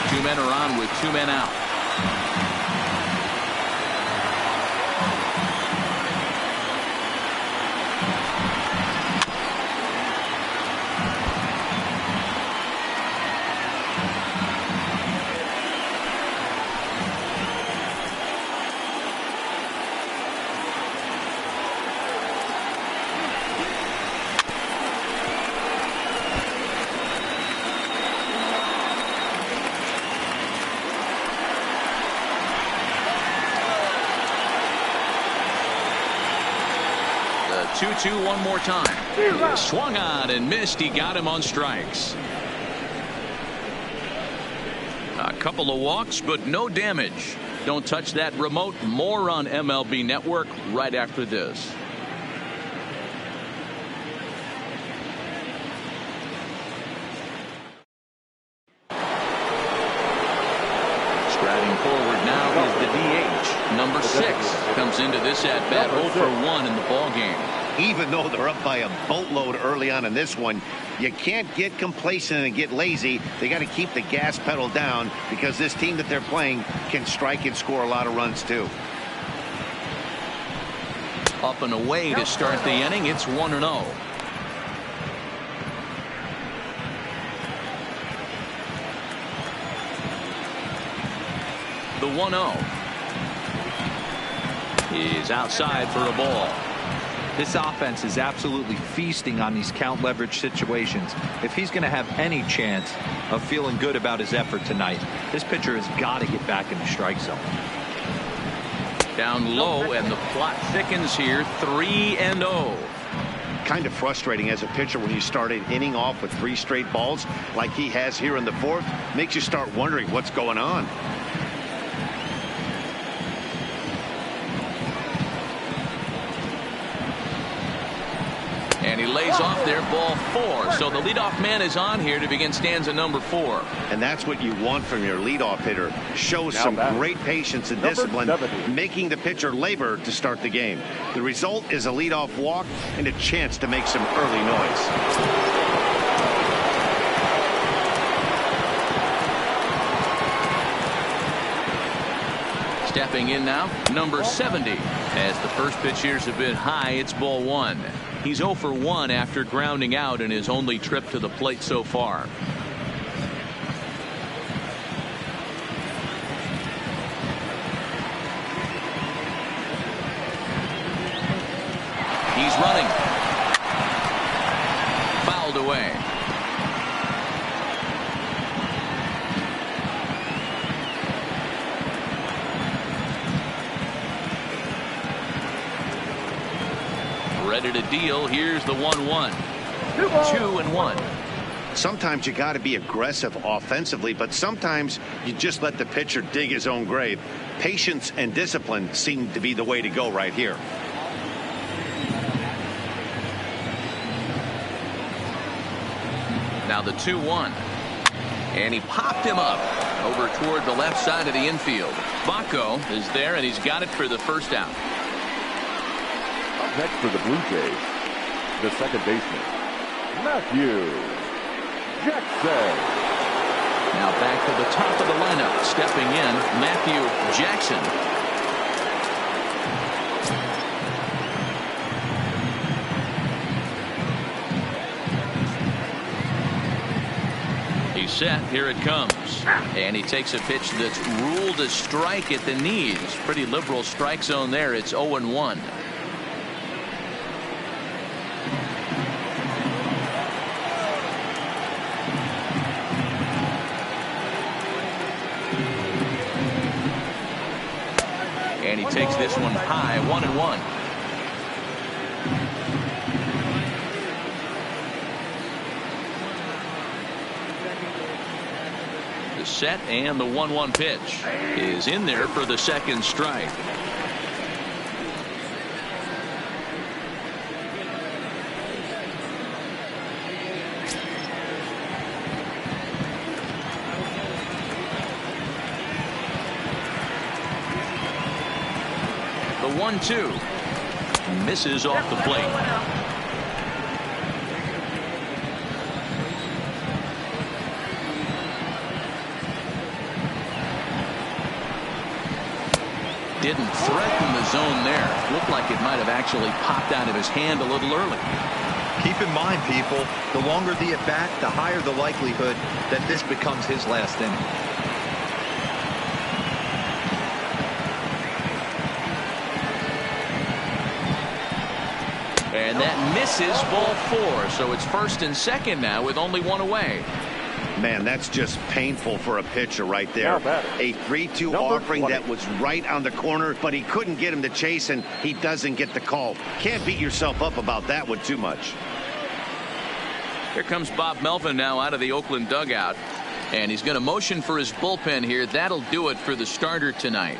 2 men are on with 2 men out. The 2-2 one more time. Swung on and missed. He got him on strikes. A couple of walks, but no damage. Don't touch that remote. More on MLB Network right after this. Striding forward now is the DH. Number 6 comes into this at bat 0 for 1 in the ball game. Even though they're up by a boatload early on in this one, you can't get complacent and get lazy. They got to keep the gas pedal down because this team that they're playing can strike and score a lot of runs too. Up and away to start the inning. It's 1-0. The 1-0 is outside for a ball. This offense is absolutely feasting on these count leverage situations. If he's going to have any chance of feeling good about his effort tonight, this pitcher has got to get back in the strike zone. Down low, and the plot thickens here. 3-0. Kind of frustrating as a pitcher when you start an inning off with 3 straight balls like he has here in the 4th. Makes you start wondering what's going on. And he lays off there, ball 4. So the leadoff man is on here to begin stanza number 4. And that's what you want from your leadoff hitter. Show some great patience and discipline, making the pitcher labor to start the game. The result is a leadoff walk and a chance to make some early noise. Stepping in now, number 70. As the first pitch here is a bit high, it's ball 1. He's 0 for 1 after grounding out in his only trip to the plate so far. He's running. Fouled away. Ready to deal. Here's the 1-1. 2-1. Sometimes you got to be aggressive offensively, but sometimes you just let the pitcher dig his own grave. Patience and discipline seem to be the way to go right here. Now the 2-1. And he popped him up over toward the left side of the infield. Vaco is there, and he's got it for the first out. Up next for the Blue Jays, the second baseman, Matthew Jackson. Now back to the top of the lineup. Stepping in, Matthew Jackson. He's set. Here it comes. And he takes a pitch that's ruled a strike at the knees. Pretty liberal strike zone there. It's 0-1. And he takes this one high, 1-1. The set and the 1-1 pitch is in there for the second strike. The 1-2 misses off the plate. Didn't threaten the zone there. Looked like it might have actually popped out of his hand a little early. Keep in mind, people, the longer the at bat, the higher the likelihood that this becomes his last inning. And that misses, ball 4. So it's first and second now with only one away. Man, that's just painful for a pitcher right there. A 3-2 offering 20. that was right on the corner, but he couldn't get him to chase, and he doesn't get the call. Can't beat yourself up about that one too much. Here comes Bob Melvin now out of the Oakland dugout. And he's going to motion for his bullpen here. That'll do it for the starter tonight.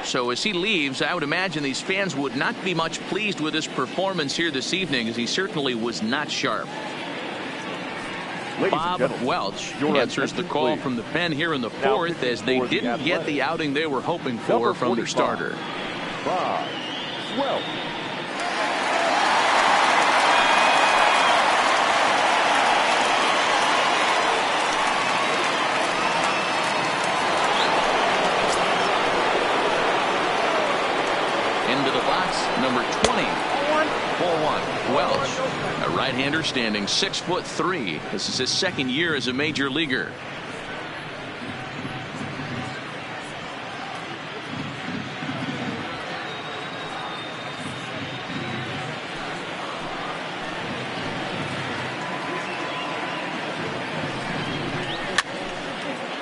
So as he leaves, I would imagine these fans would not be much pleased with his performance here this evening, as he certainly was not sharp. Bob Welch answers the call from the pen here in the fourth, as they didn't get the outing they were hoping for from their starter. Bob Welch. Into the box, number 20. 4-1. Welch, a right-hander standing 6'3". This is his second year as a major leaguer.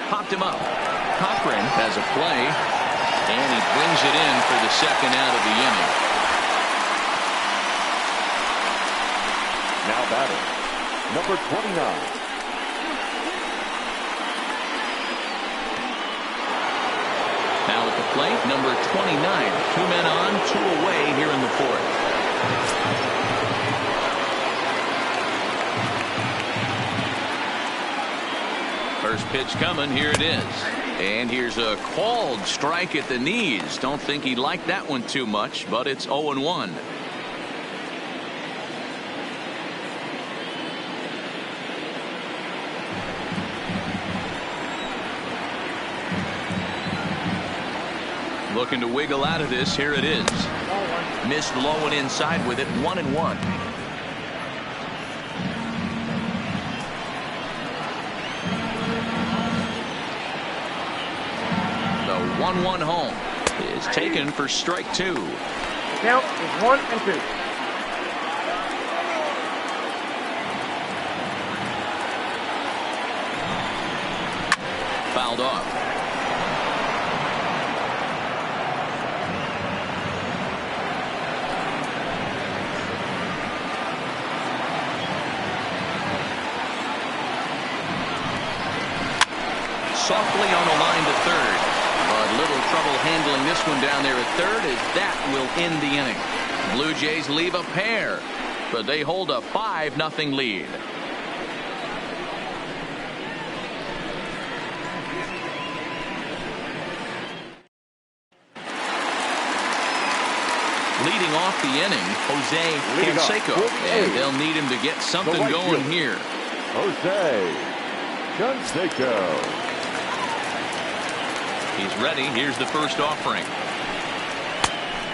Popped him up. Cochran has a play, and he brings it in for the second out of the inning. Now batting, number 29. Now at the plate, number 29. 2 men on, 2 away here in the fourth. First pitch coming. Here it is. And here's a called strike at the knees. Don't think he liked that one too much, but it's 0-1. Looking to wiggle out of this. Here it is. Missed low and inside with it. 1-1. The 1-1 home is taken for strike 2. Count is 1-2. Fouled off. Softly on the line to third, but little trouble handling this one down there at third, as that will end the inning. Blue Jays leave a pair, but they hold a 5-0 lead. leading off the inning, Jose Canseco. And they'll need him to get something going here. Jose Canseco. He's ready. Here's the first offering.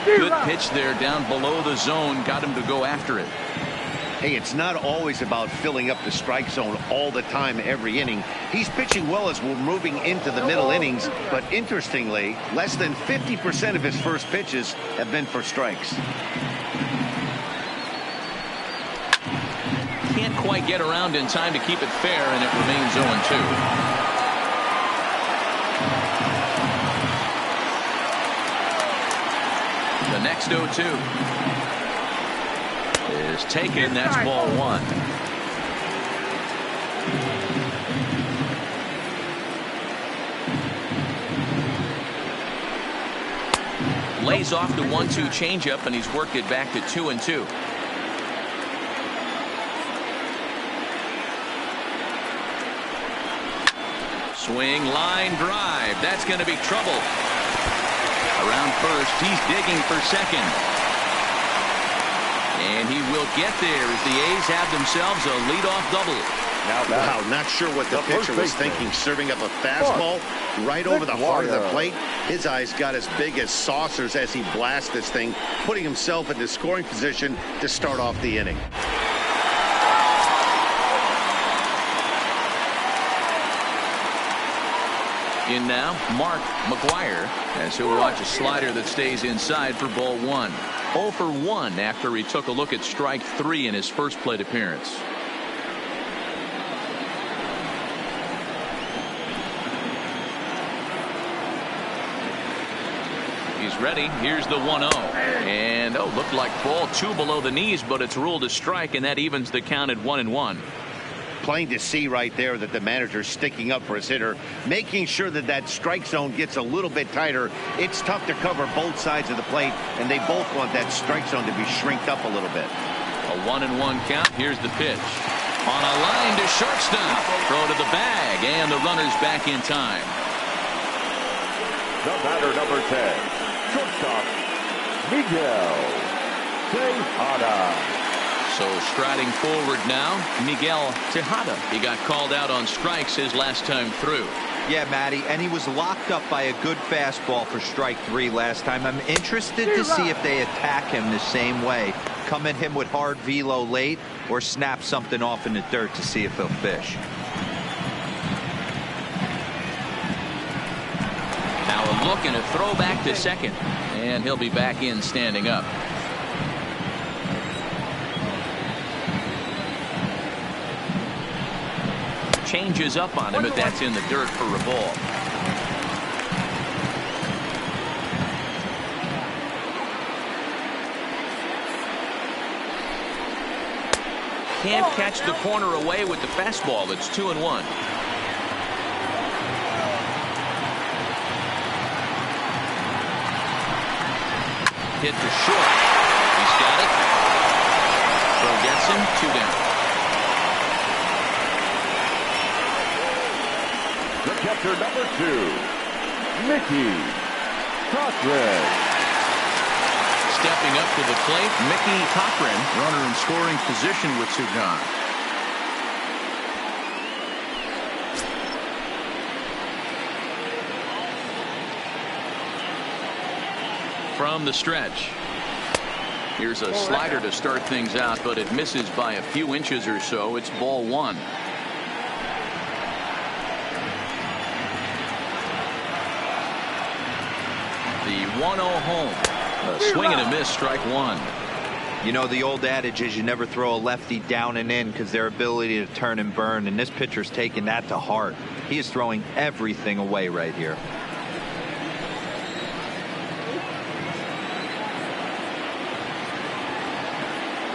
Good pitch there down below the zone. Got him to go after it. Hey, it's not always about filling up the strike zone all the time every inning. He's pitching well as we're moving into the middle innings, but interestingly, less than 50% of his first pitches have been for strikes. Can't quite get around in time to keep it fair, and it remains 0-2. The next 0-2 is taken. That's ball 1. Lays off the 1-2 changeup, and he's worked it back to 2-2. Swing, line drive. That's going to be trouble. Around first, he's digging for second. And he will get there as the A's have themselves a leadoff double. Wow, not sure what the pitcher was thinking, serving up a fastball right over the heart of the plate. His eyes got as big as saucers as he blasts this thing, putting himself into scoring position to start off the inning. In now, Mark McGuire, as he'll watch a slider that stays inside for ball 1. 0 for 1 after he took a look at strike 3 in his first plate appearance. He's ready. Here's the 1-0. And, looked like ball 2 below the knees, but it's ruled a strike, and that evens the count at 1-1. Plain to see right there that the manager's sticking up for his hitter, making sure that that strike zone gets a little bit tighter. It's tough to cover both sides of the plate, and they both want that strike zone to be shrinked up a little bit. A 1-1 count. Here's the pitch. On a line to shortstop. Throw to the bag, and the runner's back in time. The batter, number 10, shortstop, Miguel Tejada. So striding forward now, Miguel Tejada. He got called out on strikes his last time through. Yeah, Matty, and he was locked up by a good fastball for strike 3 last time. I'm interested to see if they attack him the same way. Come at him with hard velo late or snap something off in the dirt to see if he'll fish. Now a look and a throw back to second. And he'll be back in standing up. Changes up on him, but that's in the dirt for a ball. Can't catch the corner away with the fastball. It's 2-1. Hit to short. He's got it. Throw gets him. 2 down. The catcher, number 2, Mickey Cochran. Stepping up to the plate, Mickey Cochran, runner in scoring position with 2 gone. From the stretch. Here's a slider to start things out, but it misses by a few inches or so. It's ball 1. The 1-0 home. A swing and a miss, strike 1. You know, the old adage is you never throw a lefty down and in because their ability to turn and burn, and this pitcher's taking that to heart. He is throwing everything away right here.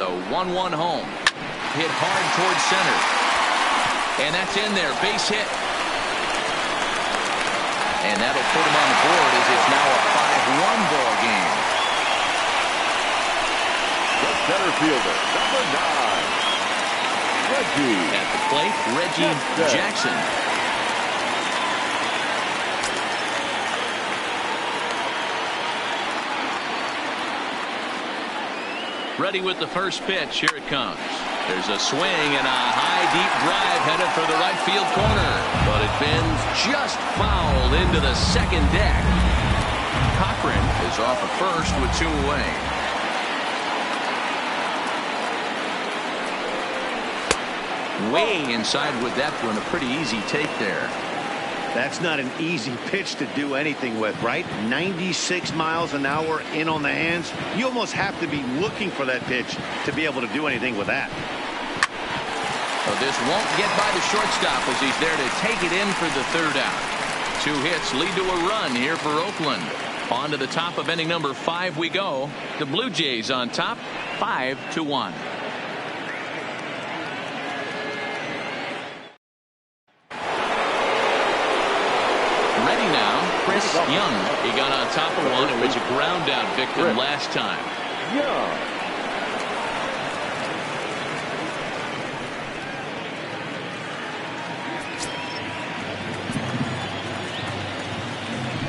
The 1-1 home. Hit hard towards center. And that's in there. Base hit. And that'll put him on the board as it's now a 5-1 ball game. The center fielder, number 9, Reggie. At the plate, Reggie Jackson. Ready with the first pitch. Here it comes. There's a swing and a high deep drive headed for the right field corner, but it bends just foul into the second deck. Cochran is off at first with 2 away. Way inside with that one. A pretty easy take there. That's not an easy pitch to do anything with, right? 96 miles an hour in on the hands. You almost have to be looking for that pitch to be able to do anything with that. Well, this won't get by the shortstop as he's there to take it in for the 3rd out. 2 hits lead to a run here for Oakland. On to the top of inning number 5 we go. The Blue Jays on top, 5-1. Ready now, Chris Young. He got on top of one. It was a ground out victim last time. Young.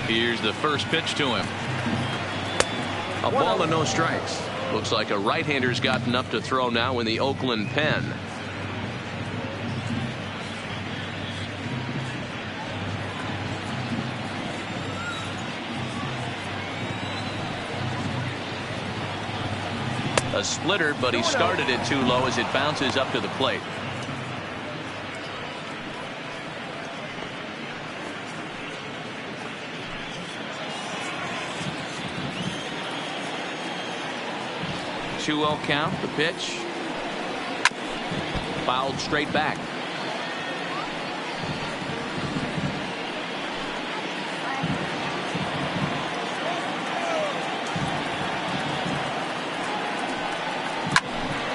Here's the first pitch to him. A ball and no strikes. Looks like a right-hander's gotten up to throw now in the Oakland pen. A splitter, but he started it too low as it bounces up to the plate. Two-0 count. The pitch fouled straight back.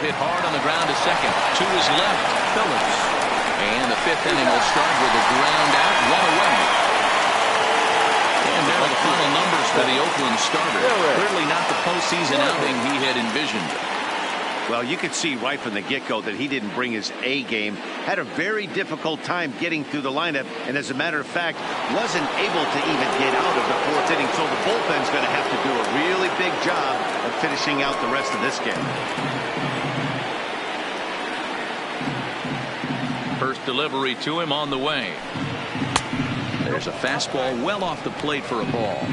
Hit hard on the ground to second. To his left, Phillips. And the 5th inning will start with a ground out, 1 away. And there are the final numbers for the Oakland starter. Clearly not the postseason outing he had envisioned. Well, you could see right from the get-go that he didn't bring his A game. Had a very difficult time getting through the lineup, and as a matter of fact, wasn't able to even get out of the 4th inning. So the bullpen's going to have to do a really big job of finishing out the rest of this game. First delivery to him on the way. There's a fastball well off the plate for a ball.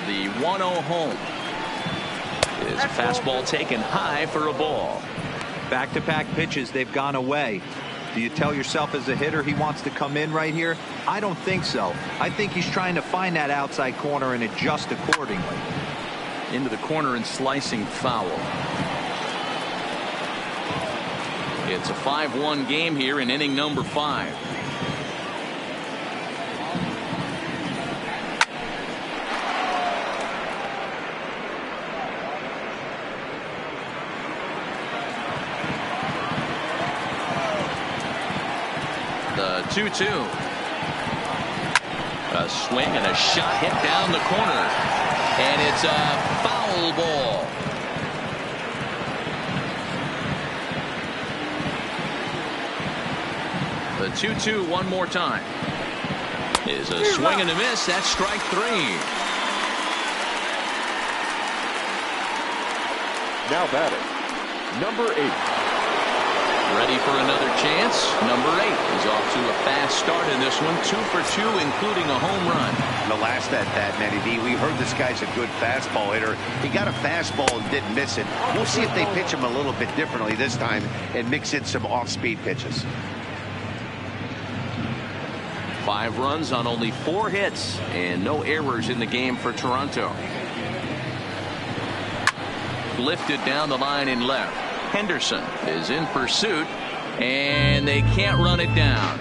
The 1-0 home. Is a fastball taken high for a ball. Back-to-back pitches, they've gone away. Do you tell yourself as a hitter he wants to come in right here? I don't think so. I think he's trying to find that outside corner and adjust accordingly. Into the corner and slicing foul. It's a 5-1 game here in inning number 5. The 2-2. A swing and a shot hit down the corner. And it's a foul ball. The 2-2 one more time. Is a swing and a miss. That's strike 3. Now batting, number 8. Ready for another chance. Number 8 is off to a fast start in this one. 2 for 2, including a home run. The last at bat, Matty D, we heard this guy's a good fastball hitter. He got a fastball and didn't miss it. We'll see if they pitch him a little bit differently this time and mix in some off-speed pitches. 5 runs on only 4 hits and no errors in the game for Toronto. Lifted down the line in left. Henderson is in pursuit, and they can't run it down.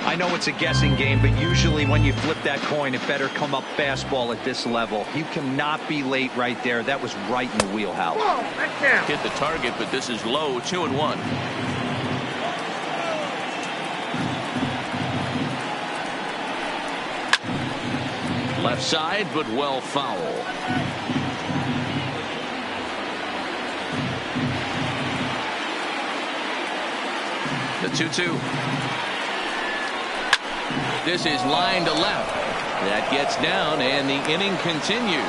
I know it's a guessing game, but usually when you flip that coin, it better come up fastball at this level. You cannot be late right there. That was right in the wheelhouse. Hit the target, but this is low, 2-1. Left side, but well foul. The 2-2. This is line to left. That gets down, and the inning continues.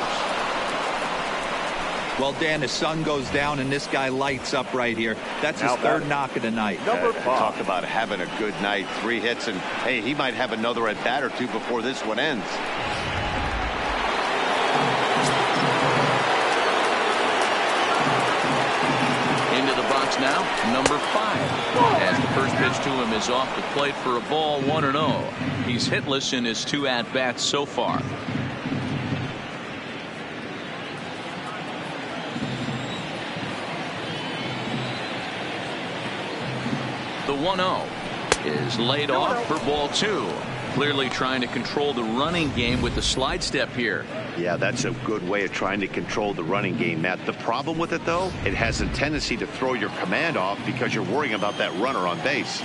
Well, Dan, the sun goes down, and this guy lights up right here. That's his third knock of the night. Talk about having a good night. 3 hits, and, hey, he might have another at-bat or 2 before this one ends. Into the box now, number 5. As the first pitch to him is off the plate for a ball, 1-0. He's hitless in his 2 at-bats so far. The 1-0 is laid off for ball 2. Clearly trying to control the running game with the slide step here. Yeah, that's a good way of trying to control the running game, Matt. The problem with it, though, it has a tendency to throw your command off because you're worrying about that runner on base.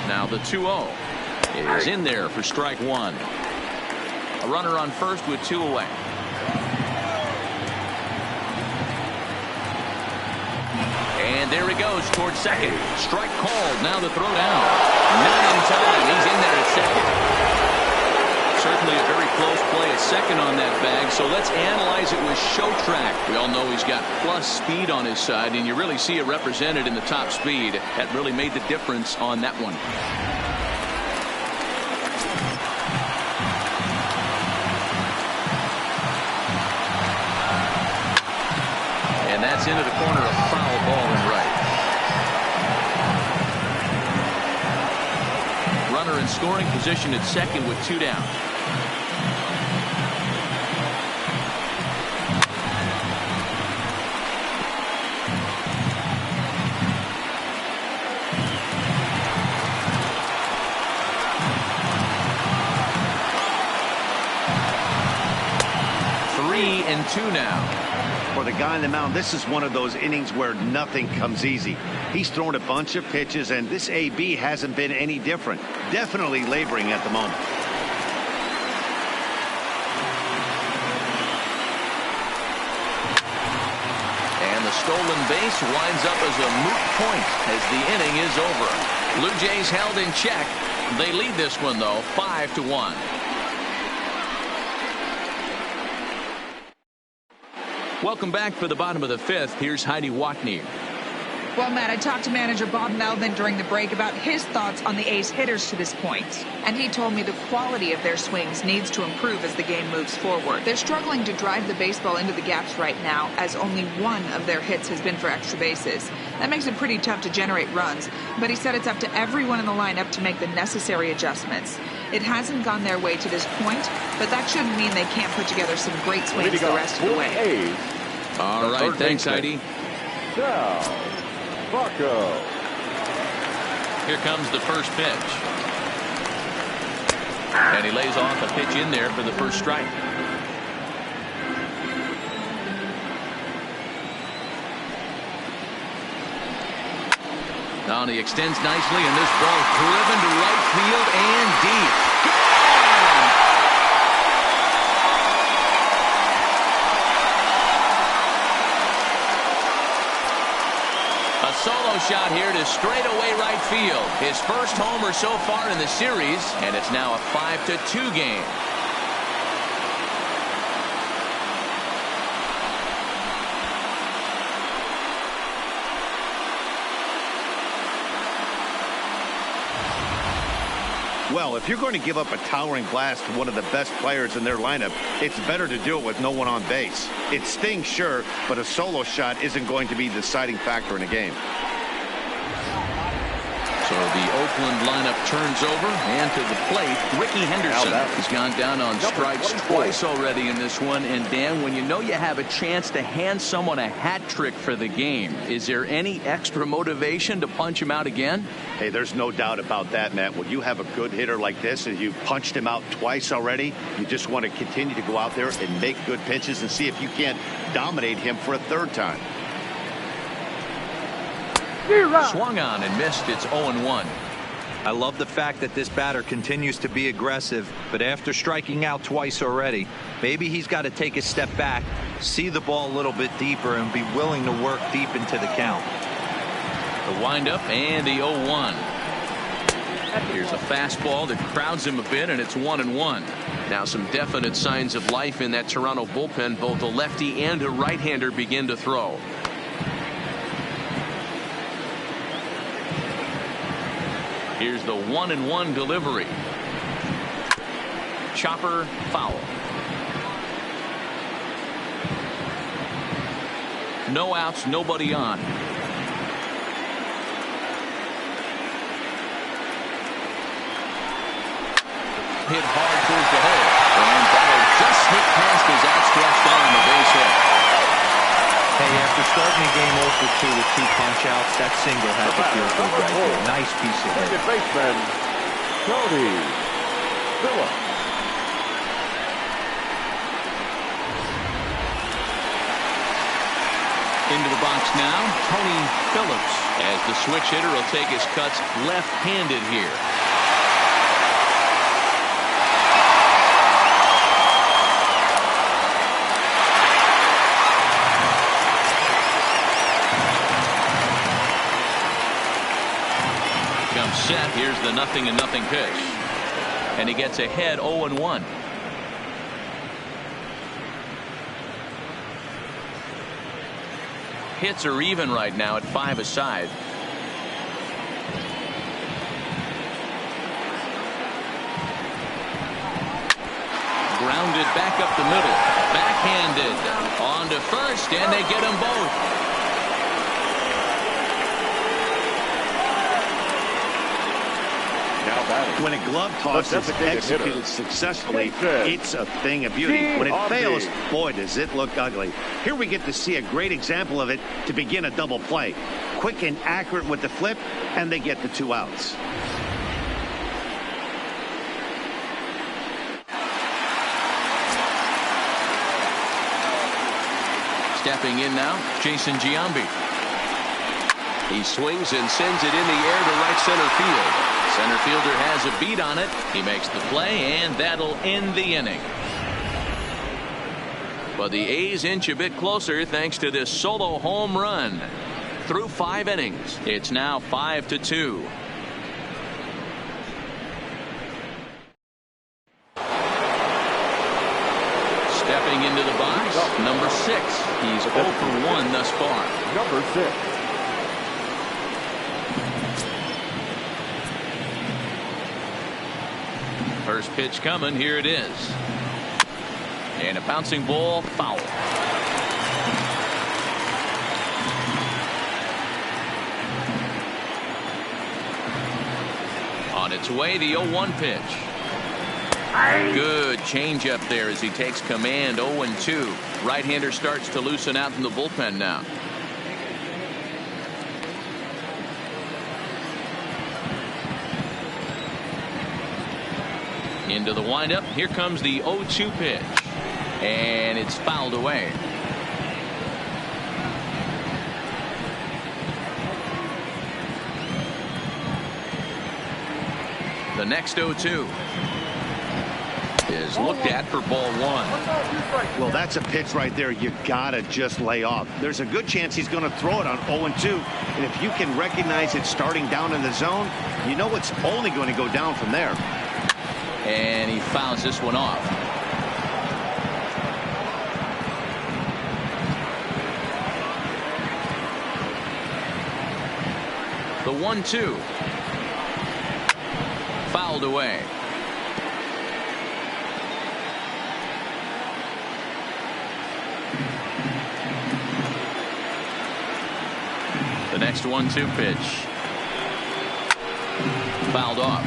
Now the 2-0 is in there for strike 1. A runner on first with 2 away. And there he goes towards second. Strike called. Now the throw down. Not in time. He's in there at second. Certainly a very close play at second on that bag. So let's analyze it with show track. We all know he's got plus speed on his side, and you really see it represented in the top speed. That really made the difference on that one. And that's into the corner, a foul ball and right. Runner in scoring position at second with 2 down. Three and 2 now. For the guy on the mound, this is one of those innings where nothing comes easy. He's thrown a bunch of pitches, and this AB hasn't been any different. Definitely laboring at the moment. And the stolen base winds up as a moot point as the inning is over. Blue Jays held in check. They lead this one, though, 5-1. Welcome back for the bottom of the 5th. Here's Heidi Watney. Well, Matt, I talked to manager Bob Melvin during the break about his thoughts on the A's hitters to this point. And he told me the quality of their swings needs to improve as the game moves forward. They're struggling to drive the baseball into the gaps right now, as only 1 of their hits has been for extra bases. That makes it pretty tough to generate runs, but he said it's up to everyone in the lineup to make the necessary adjustments. It hasn't gone their way to this point, but that shouldn't mean they can't put together some great swings the rest of the way. All right, thanks, Heidi. Here comes the first pitch. And he lays off a pitch in there for the first strike. Now he extends nicely, and this ball driven to right field and deep. A solo shot here to straightaway right field. His first homer so far in the series, and it's now a 5-2 game. Well, if you're going to give up a towering blast to one of the best players in their lineup, it's better to do it with no one on base. It stings, sure, but a solo shot isn't going to be the deciding factor in a game. So the Oakland lineup turns over, and to the plate, Ricky Henderson has gone down on strikes twice already in this one. And Dan, when you know you have a chance to hand someone a hat trick for the game, is there any extra motivation to punch him out again? Hey, there's no doubt about that, Matt. When you have a good hitter like this and you've punched him out twice already, you just want to continue to go out there and make good pitches and see if you can't dominate him for a third time. Swung on and missed. It's 0-1. I love the fact that this batter continues to be aggressive, but after striking out twice already, maybe he's got to take a step back, see the ball a little bit deeper, and be willing to work deep into the count. The windup and the 0-1. Here's a fastball that crowds him a bit, and it's 1-1. Now some definite signs of life in that Toronto bullpen. Both a lefty and a right-hander begin to throw. Here's the 1-1 delivery. Chopper foul. No outs, nobody on. Hit hard towards the hole, and that'll just sneak past his outstretched arm, a base hit. Hey, after starting the game 0 for 2 with 2 punch-outs, that single had to feel good right there. Nice piece of hit. Second baseman, Tony Phillips. Into the box now, Tony Phillips, as the switch hitter will take his cuts left-handed here. Comes set. Here's the 0-0 pitch. And he gets ahead 0-1. Hits are even right now at 5 aside. Grounded back up the middle. Backhanded. On to first, and they get them both. When a glove toss is executed successfully, it's a thing of beauty. When it fails, boy, does it look ugly. Here we get to see a great example of it to begin a double play. Quick and accurate with the flip, and they get the 2 outs. Stepping in now, Jason Giambi. He swings and sends it in the air to right center field. Center fielder has a beat on it. He makes the play, and that'll end the inning. But the A's inch a bit closer thanks to this solo home run. Through 5 innings, it's now 5-2. Stepping into the box, number 6. He's 0 for 1 thus far. Number 6. First pitch coming. Here it is. And a bouncing ball, foul. On its way, the 0-1 pitch. Good changeup there as he takes command. 0-2. Right-hander starts to loosen out in the bullpen now. Into the windup. Here comes the 0-2 pitch. And it's fouled away. The next 0-2 is looked at for ball 1. Well, that's a pitch right there you gotta just lay off. There's a good chance he's going to throw it on 0-2, and if you can recognize it starting down in the zone, you know it's only going to go down from there. And he fouls this one off. The 1-2 fouled away. The next 1-2 pitch fouled off.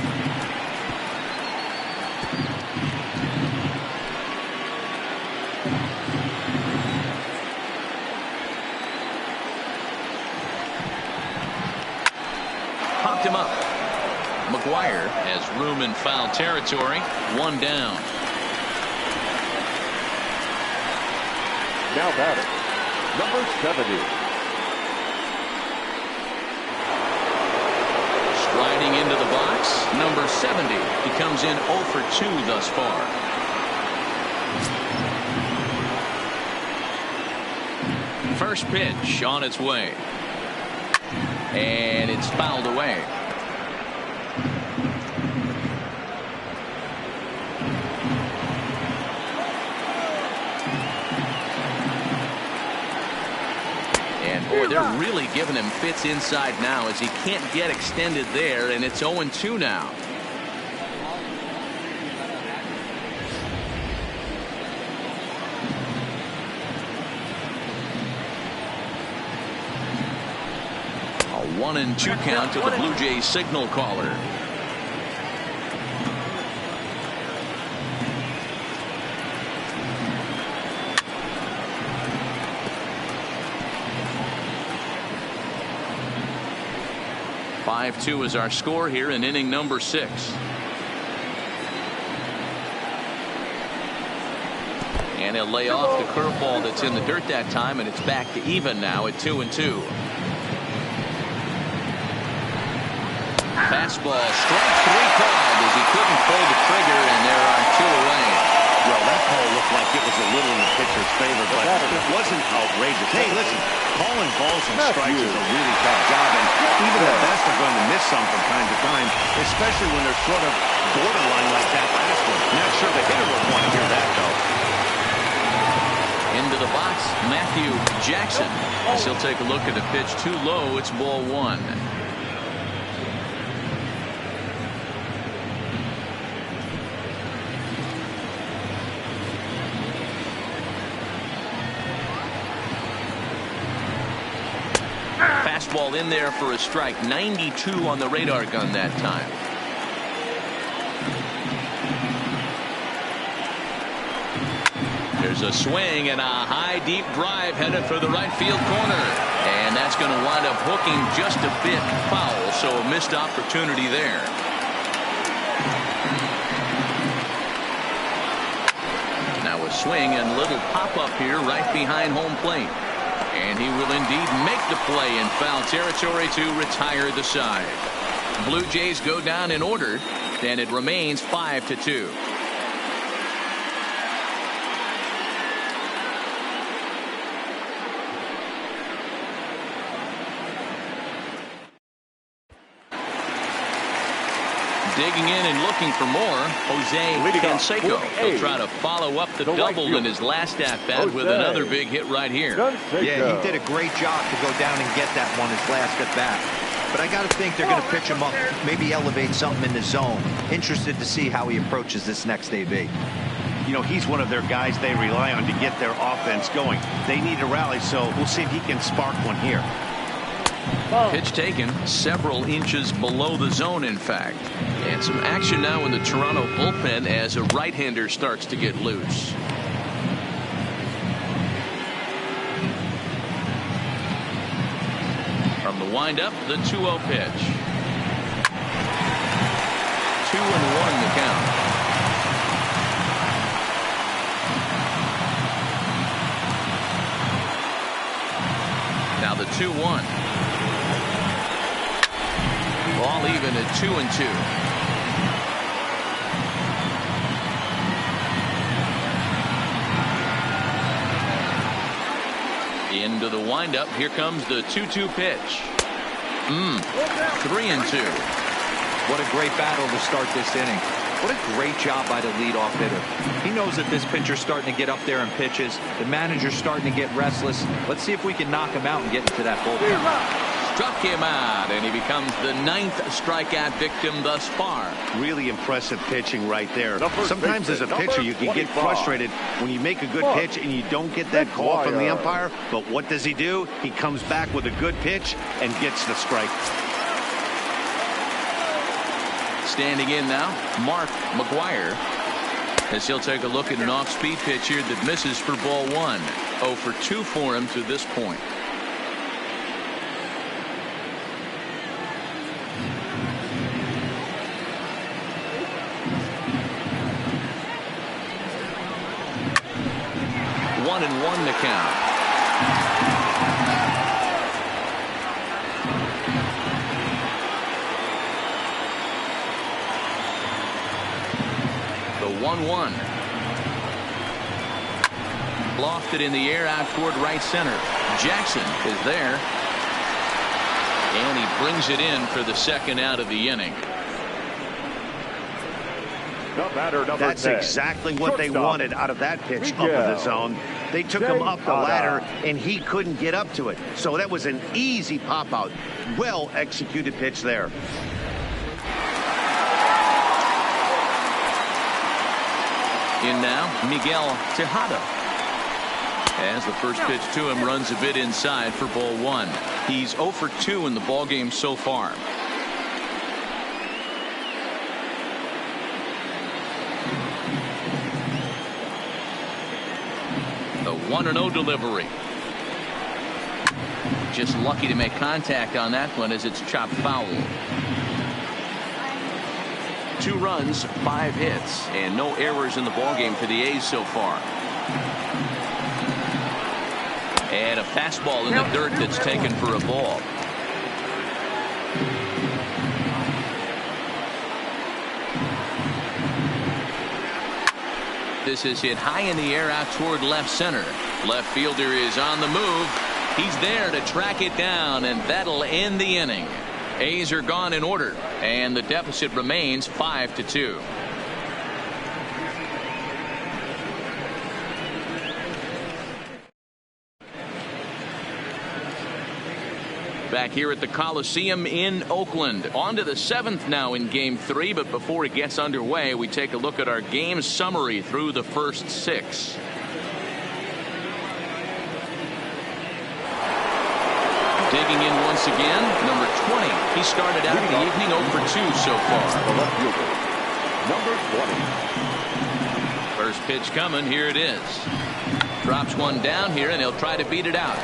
Popped him up. McGuire has room in foul territory. 1 down. Now batting, number 70. Striding into the box, number 70. He comes in 0 for 2 thus far. First pitch on its way. And fouled away. And boy, they're really giving him fits inside now as he can't get extended there, and it's 0-2 now. A 1-2 count to the Blue Jays signal caller. Two is our score here in inning number 6. And he'll lay off the curveball that's in the dirt that time, and it's back to even now at 2-2. Fastball, strike 3 called as he couldn't pull the trigger, and there are 2 away. Well, that call looked like it was a little in the pitcher's favor, but it wasn't outrageous. Hey, listen, calling balls and strikes is a really tough job, and even the best are going to miss some from time to time, especially when they're sort of borderline like that last one. Not sure the hitter would want to hear that, though. Into the box, Matthew Jackson. As he'll take a look at the pitch too low. It's ball 1. Fastball in there for a strike. 92 on the radar gun that time. There's a swing and a high deep drive headed for the right field corner, and that's going to wind up hooking just a bit foul, so a missed opportunity there. Now a swing and little pop up here right behind home plate. And he will indeed make the play in foul territory to retire the side. Blue Jays go down in order, and it remains 5-2. Digging in and looking for more, Jose Canseco. He'll try to follow up the double in his last at-bat with another big hit right here. Yeah, he did a great job to go down and get that one his last at-bat. But I got to think they're going to pitch him up, maybe elevate something in the zone. Interested to see how he approaches this next AB. You know, he's one of their guys they rely on to get their offense going. They need a rally, so we'll see if he can spark one here. Pitch taken several inches below the zone, in fact. And some action now in the Toronto bullpen as a right-hander starts to get loose. From the windup, the 2-0 pitch. 2-1 the count. Now the 2-1. All even at 2-2. Into the windup. Here comes the 2-2 pitch. 3-2. What a great battle to start this inning. What a great job by the leadoff hitter. He knows that this pitcher's starting to get up there in pitches. The manager's starting to get restless. Let's see if we can knock him out and get into that bullpen. Struck him out, and he becomes the 9th strikeout victim thus far. Really impressive pitching right there. Sometimes as a pitcher you can get frustrated when you make a good pitch and you don't get that call from the umpire. But what does he do? He comes back with a good pitch and gets the strike. Standing in now, Mark McGuire, as he'll take a look at an off-speed pitch here that misses for ball 1. 0 for 2 for him to this point. And 1 to count. The 1-1. Lofted in the air out toward right center. Jackson is there. And he brings it in for the second out of the inning. The batter, number That's 10. exactly what they Shortstop. wanted out of that pitch up in Miguel. the zone. They took him up the ladder, and he couldn't get up to it. So that was an easy pop-out. Well-executed pitch there. In now, Miguel Tejada. As the first pitch to him runs a bit inside for ball one. He's 0 for 2 in the ballgame so far. The 1-0 delivery. Just lucky to make contact on that one as it's chopped foul. 2 runs, 5 hits, and no errors in the ballgame for the A's so far. And a fastball in the dirt that's taken for a ball. This is hit high in the air out toward left center. Left fielder is on the move. He's there to track it down, and that'll end the inning. A's are gone in order, and the deficit remains 5-2. Back here at the Coliseum in Oakland. On to the 7th now in Game 3, but before it gets underway, we take a look at our game summary through the first 6. Digging in once again, number 20. He started out the evening 0 for 2 so far. The left fielder, number 20. First pitch coming. Here it is. Drops one down here, and he'll try to beat it out.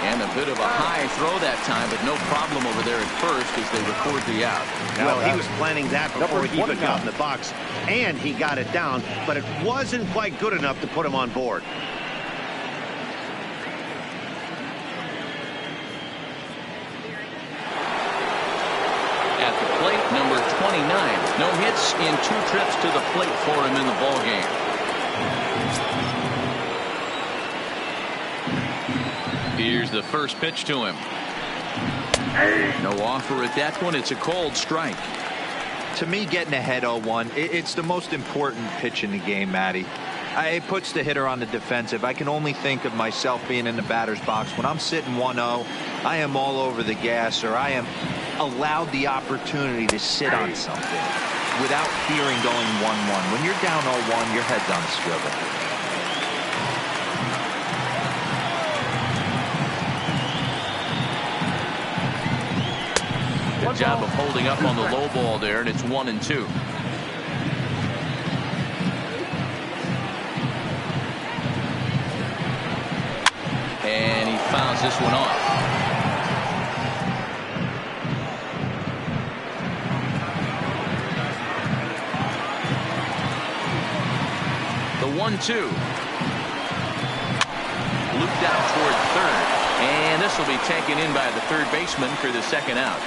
And a bit of a high throw that time, but no problem over there at first as they record the out. Well, he was planning that before he even got in the box, and he got it down, but it wasn't quite good enough to put him on board. At the plate, number 29. No hits in 2 trips to the plate for him in the ballgame. Here's the first pitch to him. No offer at that one. It's a cold strike. To me, getting ahead 0-1, it's the most important pitch in the game, Matty. It puts the hitter on the defensive. I can only think of myself being in the batter's box. When I'm sitting 1-0, I am all over the gas, or I am allowed the opportunity to sit on something without fearing going 1-1. When you're down 0-1, your head's on a swivel. Good job of holding up on the low ball there, and it's 1-2. And he fouls this one off. The 1-2. Looped out toward third. And this will be taken in by the third baseman for the second out.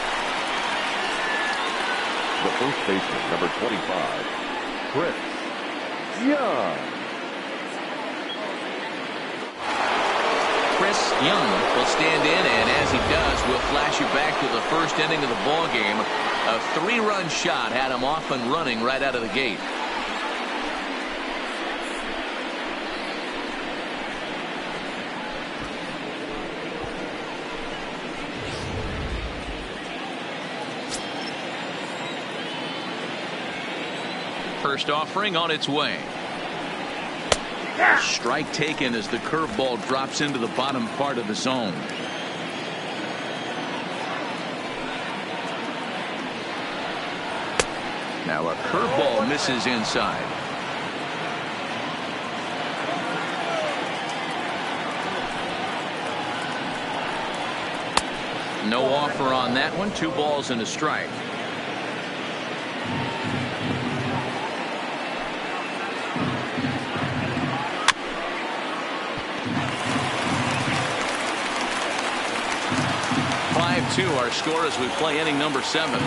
The first baseman, number 25, Chris Young. Chris Young will stand in, and as he does, we'll flash you back to the first inning of the ball game. A 3-run shot had him off and running right out of the gate. First offering on its way. Strike taken as the curveball drops into the bottom part of the zone. Now a curveball misses inside. No offer on that one. 2 balls and a strike. Our score as we play inning number 7.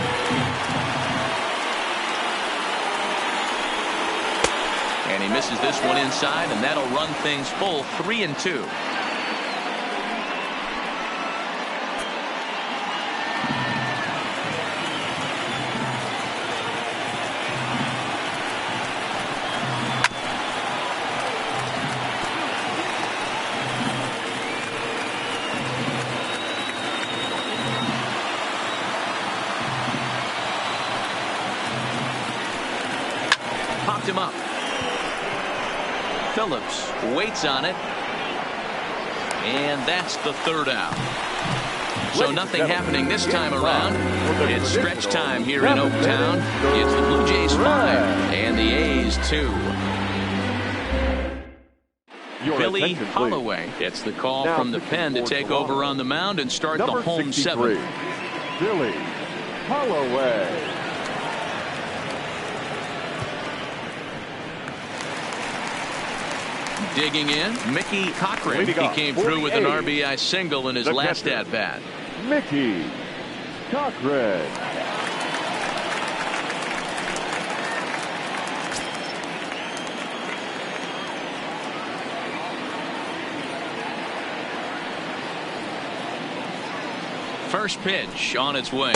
And he misses this one inside, and that'll run things full 3-2. him up. Phillips waits on it. And that's the third out. So nothing happening this time around. It's stretch time here in Oaktown. It's the Blue Jays 5 and the A's 2. Billy Holloway gets the call from the pen to take over on the mound and start the home 7th. Billy Holloway. Digging in, Mickey Cochran. He came through with an RBI single in his last at-bat. Mickey Cochran. First pitch on its way.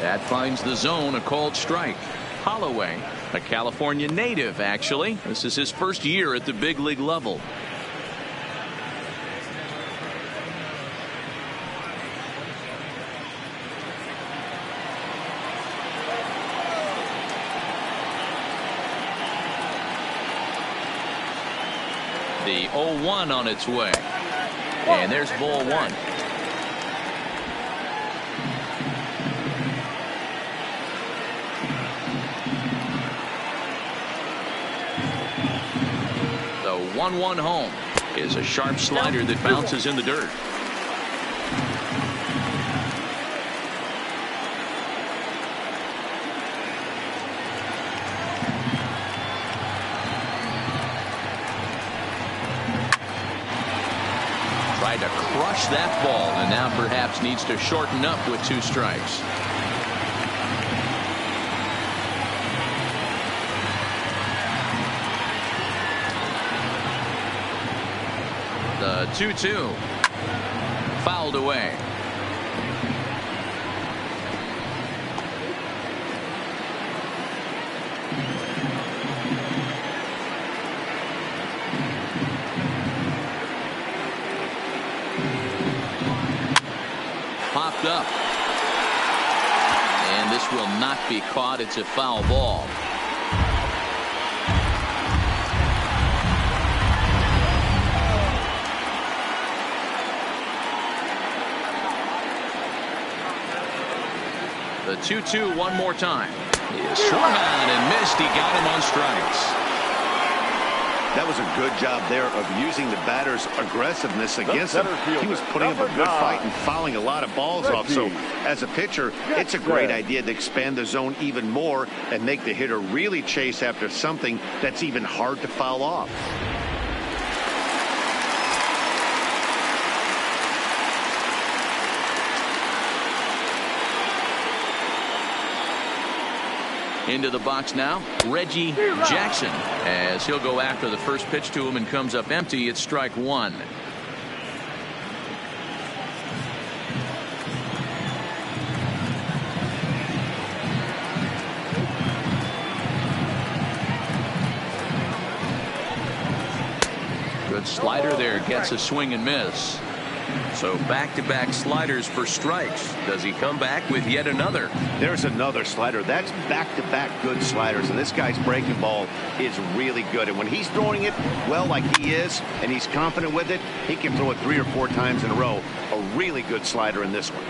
That finds the zone, a called strike. Holloway, a California native, actually. This is his first year at the big league level. The 0-1 on its way. And there's ball 1. The 1-1 home is a sharp slider that bounces in the dirt. Tried to crush that ball and now perhaps needs to shorten up with 2 strikes. The 2-2 fouled away. Popped up. And this will not be caught. It's a foul ball. The 2-2 one more time. He is swung on and missed. He got him on strikes. That was a good job there of using the batter's aggressiveness against him. He was putting up a good fight and fouling a lot of balls off. So as a pitcher, it's a great idea to expand the zone even more and make the hitter really chase after something that's even hard to foul off. Into the box now, Reggie Jackson, as he'll go after the first pitch to him and comes up empty. It's strike 1. Good slider there, gets a swing and miss. So back-to-back sliders for strikes. Does he come back with yet another? There's another slider. That's back-to-back good sliders. And this guy's breaking ball is really good. And when he's throwing it well like he is, and he's confident with it, he can throw it 3 or 4 times in a row. A really good slider in this one.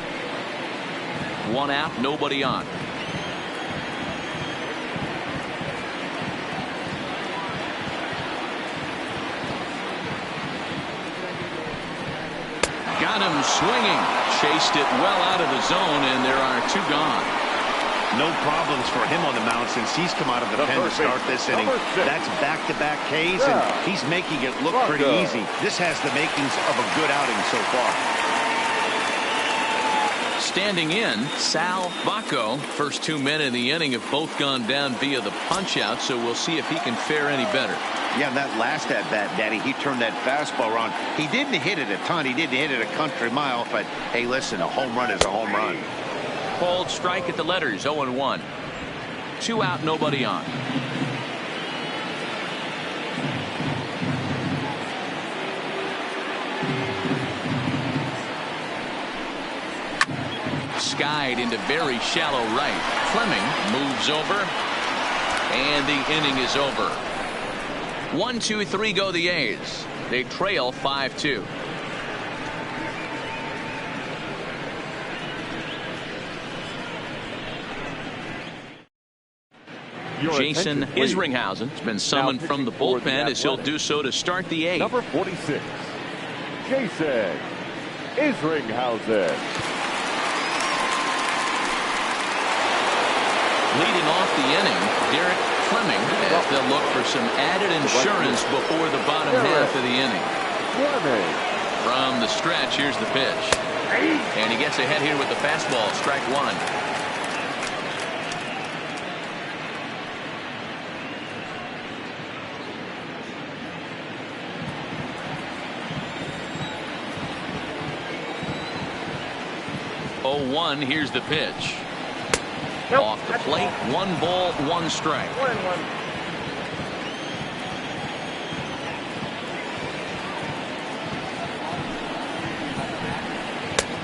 1 out, nobody on. Got him swinging. Chased it well out of the zone, and there are 2 gone. No problems for him on the mound since he's come out of the pen to start this inning. That's back-to-back Ks, and he's making it look pretty easy. This has the makings of a good outing so far. Standing in, Sal Bacco. First 2 men in the inning have both gone down via the punch-out, so we'll see if he can fare any better. Yeah, that last at-bat, Daddy, he turned that fastball around. He didn't hit it a ton. He didn't hit it a country mile, but, hey, listen, a home run is a home run. Called strike at the letters, 0-1. 2 out, nobody on. Skied into very shallow right. Fleming moves over. And the inning is over. 1-2-3 go the A's. They trail 5-2. Jason Isringhausen has been summoned from the bullpen as he'll do so to start the eighth. Number 46, Jason Isringhausen. Leading off the inning, Derek Fleming, as they'll look for some added insurance before the bottom half of the inning. From the stretch, here's the pitch. And he gets ahead here with the fastball, strike one. Oh, 1, here's the pitch. Nope, off the plate, 1 ball, 1 strike.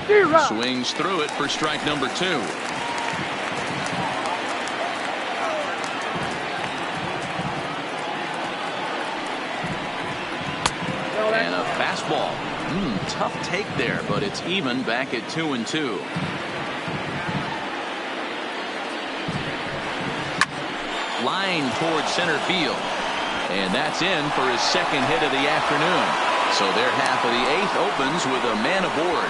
1-1. Swings through it for strike number 2. And a fastball. Tough take there, but it's even back at 2-2. Line towards center field. And that's in for his second hit of the afternoon. So their half of the eighth opens with a man aboard.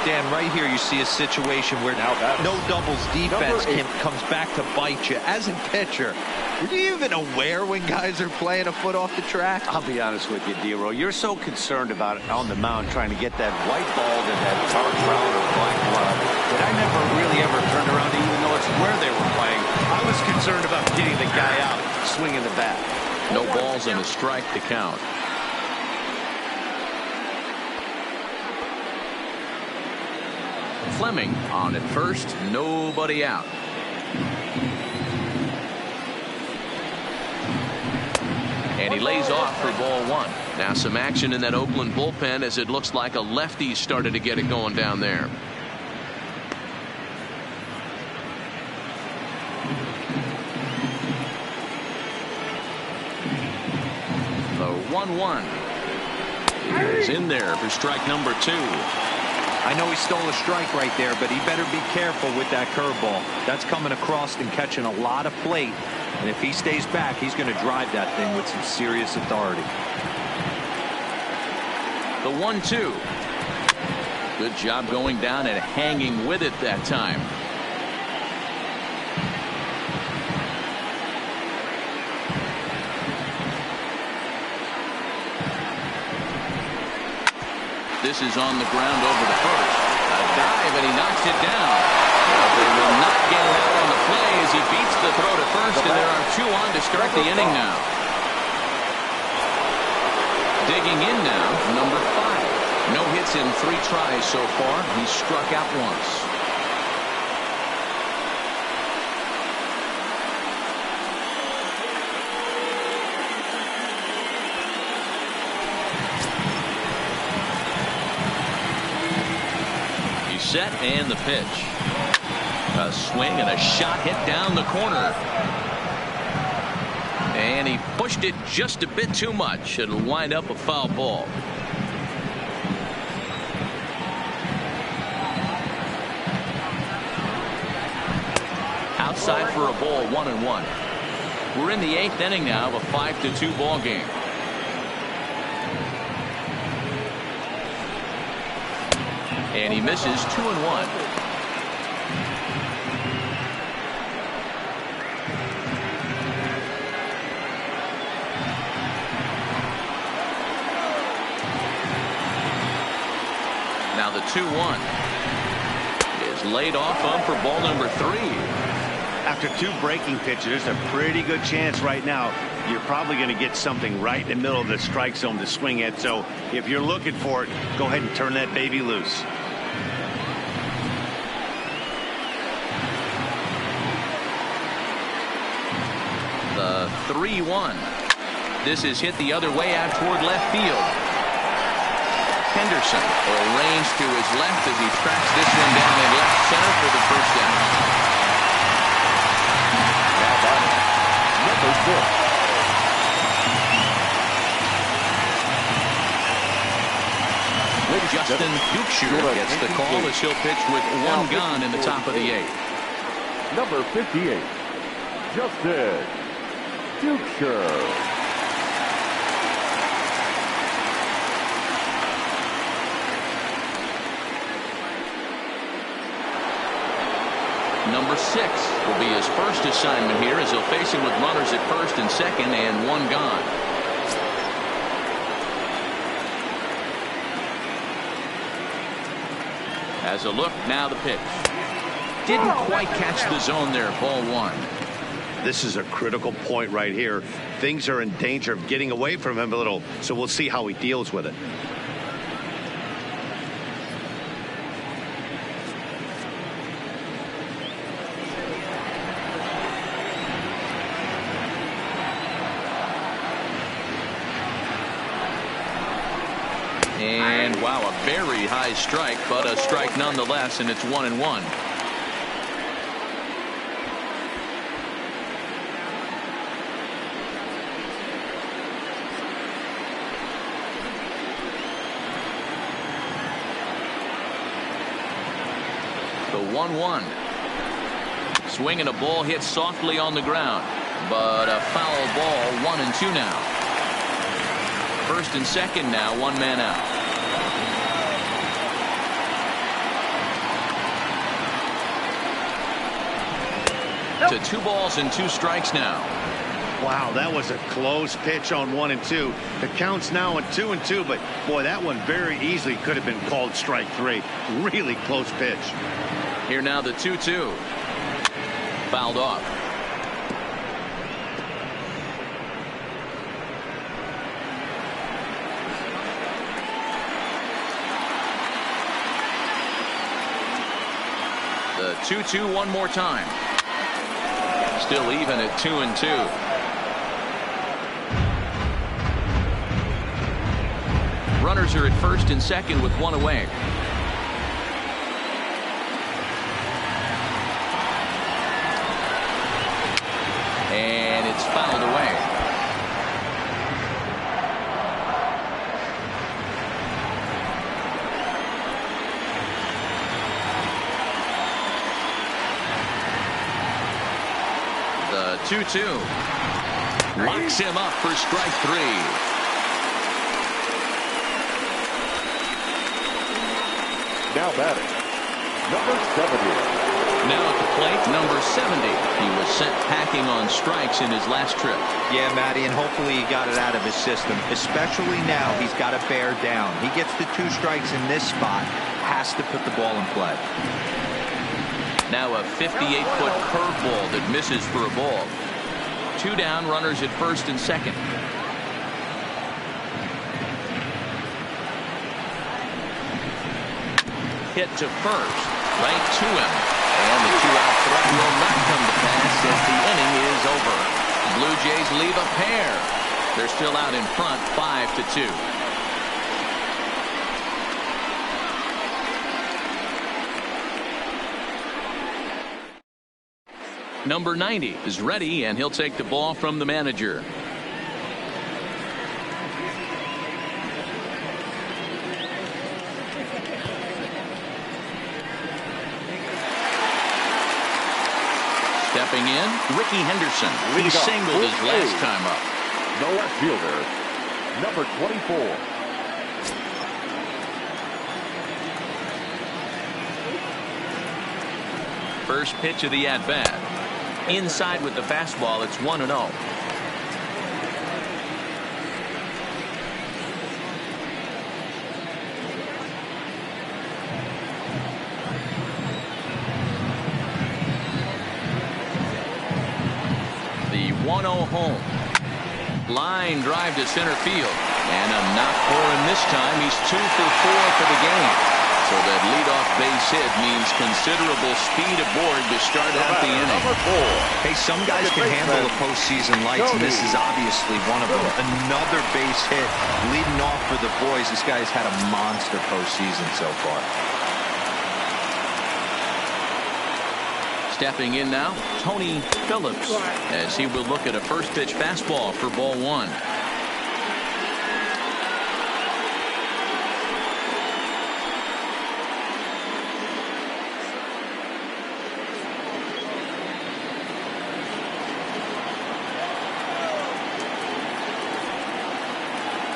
Dan, right here you see a situation where no doubles defense comes back to bite you. As a pitcher, are you even aware when guys are playing a foot off the track? I'll be honest with you, Dero. You're so concerned about it on the mound trying to get that white ball to that dark brown or black glove that I never really ever turned around to even notice where they were playing. I was concerned about getting the guy out swinging the bat. No balls and a strike to count. Fleming on at first, nobody out. And he lays off for ball 1. Now some action in that Oakland bullpen as it looks like a lefty started to get it going down there. The 1-1 is in there for strike number 2. I know he stole a strike right there, but he better be careful with that curveball. That's coming across and catching a lot of plate. And if he stays back, he's going to drive that thing with some serious authority. The 1-2. Good job going down and hanging with it that time. This is on the ground over to first. A dive, and he knocks it down. They will not get it out on the play as he beats the throw to first, and there are 2 on to start the inning now. Digging in now, number 5. No hits in 3 tries so far. He struck out once. Set and the pitch. A swing and a shot hit down the corner. And he pushed it just a bit too much. It'll wind up a foul ball. Outside for a ball, 1-1. We're in the 8th inning now of a 5-2 ball game. And he misses 2-1. Now the 2-1 is laid off on for ball number 3. After 2 breaking pitches, there's a pretty good chance right now you're probably going to get something right in the middle of the strike zone to swing at. So if you're looking for it, go ahead and turn that baby loose. The 3-1. This is hit the other way out toward left field. Henderson arranged to his left as he tracks this one down in left center for the first down. Justin Dukeshire gets the call as he'll pitch with one gone in the top of the 8th. Number 58, Justin Dukeshire. Number 6 will be his first assignment here as he'll face him with runners at first and second and one gone. As a look, now the pitch. Didn't quite catch the zone there, ball 1. This is a critical point right here. Things are in danger of getting away from him a little, so we'll see how he deals with it. And wow, a very high strike, but a strike nonetheless, and it's 1-1. The 1-1. Swing and a ball hit softly on the ground, but a foul ball. 1-2 now. First and second now, one man out. To 2 balls and 2 strikes now. Wow, that was a close pitch on 1 and 2. The count's now at 2 and 2, but boy, that one very easily could have been called strike 3. Really close pitch. Here now the 2-2. Fouled off. The 2-2 one more time. Still even at 2-2. Runners are at first and second with one away. And it's fouled away. The 2-2 locks him up for strike 3. Now batting, number 70. Now at the plate, number 70. He was sent packing on strikes in his last trip. Yeah, Matty, and hopefully he got it out of his system. Especially now, he's got to bear down. He gets the 2 strikes in this spot, has to put the ball in play. Now a 58-foot curveball that misses for a ball. 2 down, runners at first and second. Hit to first, right to him. And the 2-out threat will not come to pass as the inning is over. Blue Jays leave a pair. They're still out in front, 5-2. Number 90 is ready, and he'll take the ball from the manager. Stepping in, Ricky Henderson. He singled his last time up. The left fielder, number 24. First pitch of the at-bat. Inside with the fastball, it's 1-0. The 1-0 home. Line drive to center field. And a knock for him this time. He's 2 for 4 for the game. So that leadoff base hit means considerable speed aboard to start out the inning. Hey, some guys can handle the postseason lights, and this is obviously one of them. Another base hit leading off for the boys. This guy's had a monster postseason so far. Stepping in now, Tony Phillips, as he will look at a first pitch fastball for ball 1.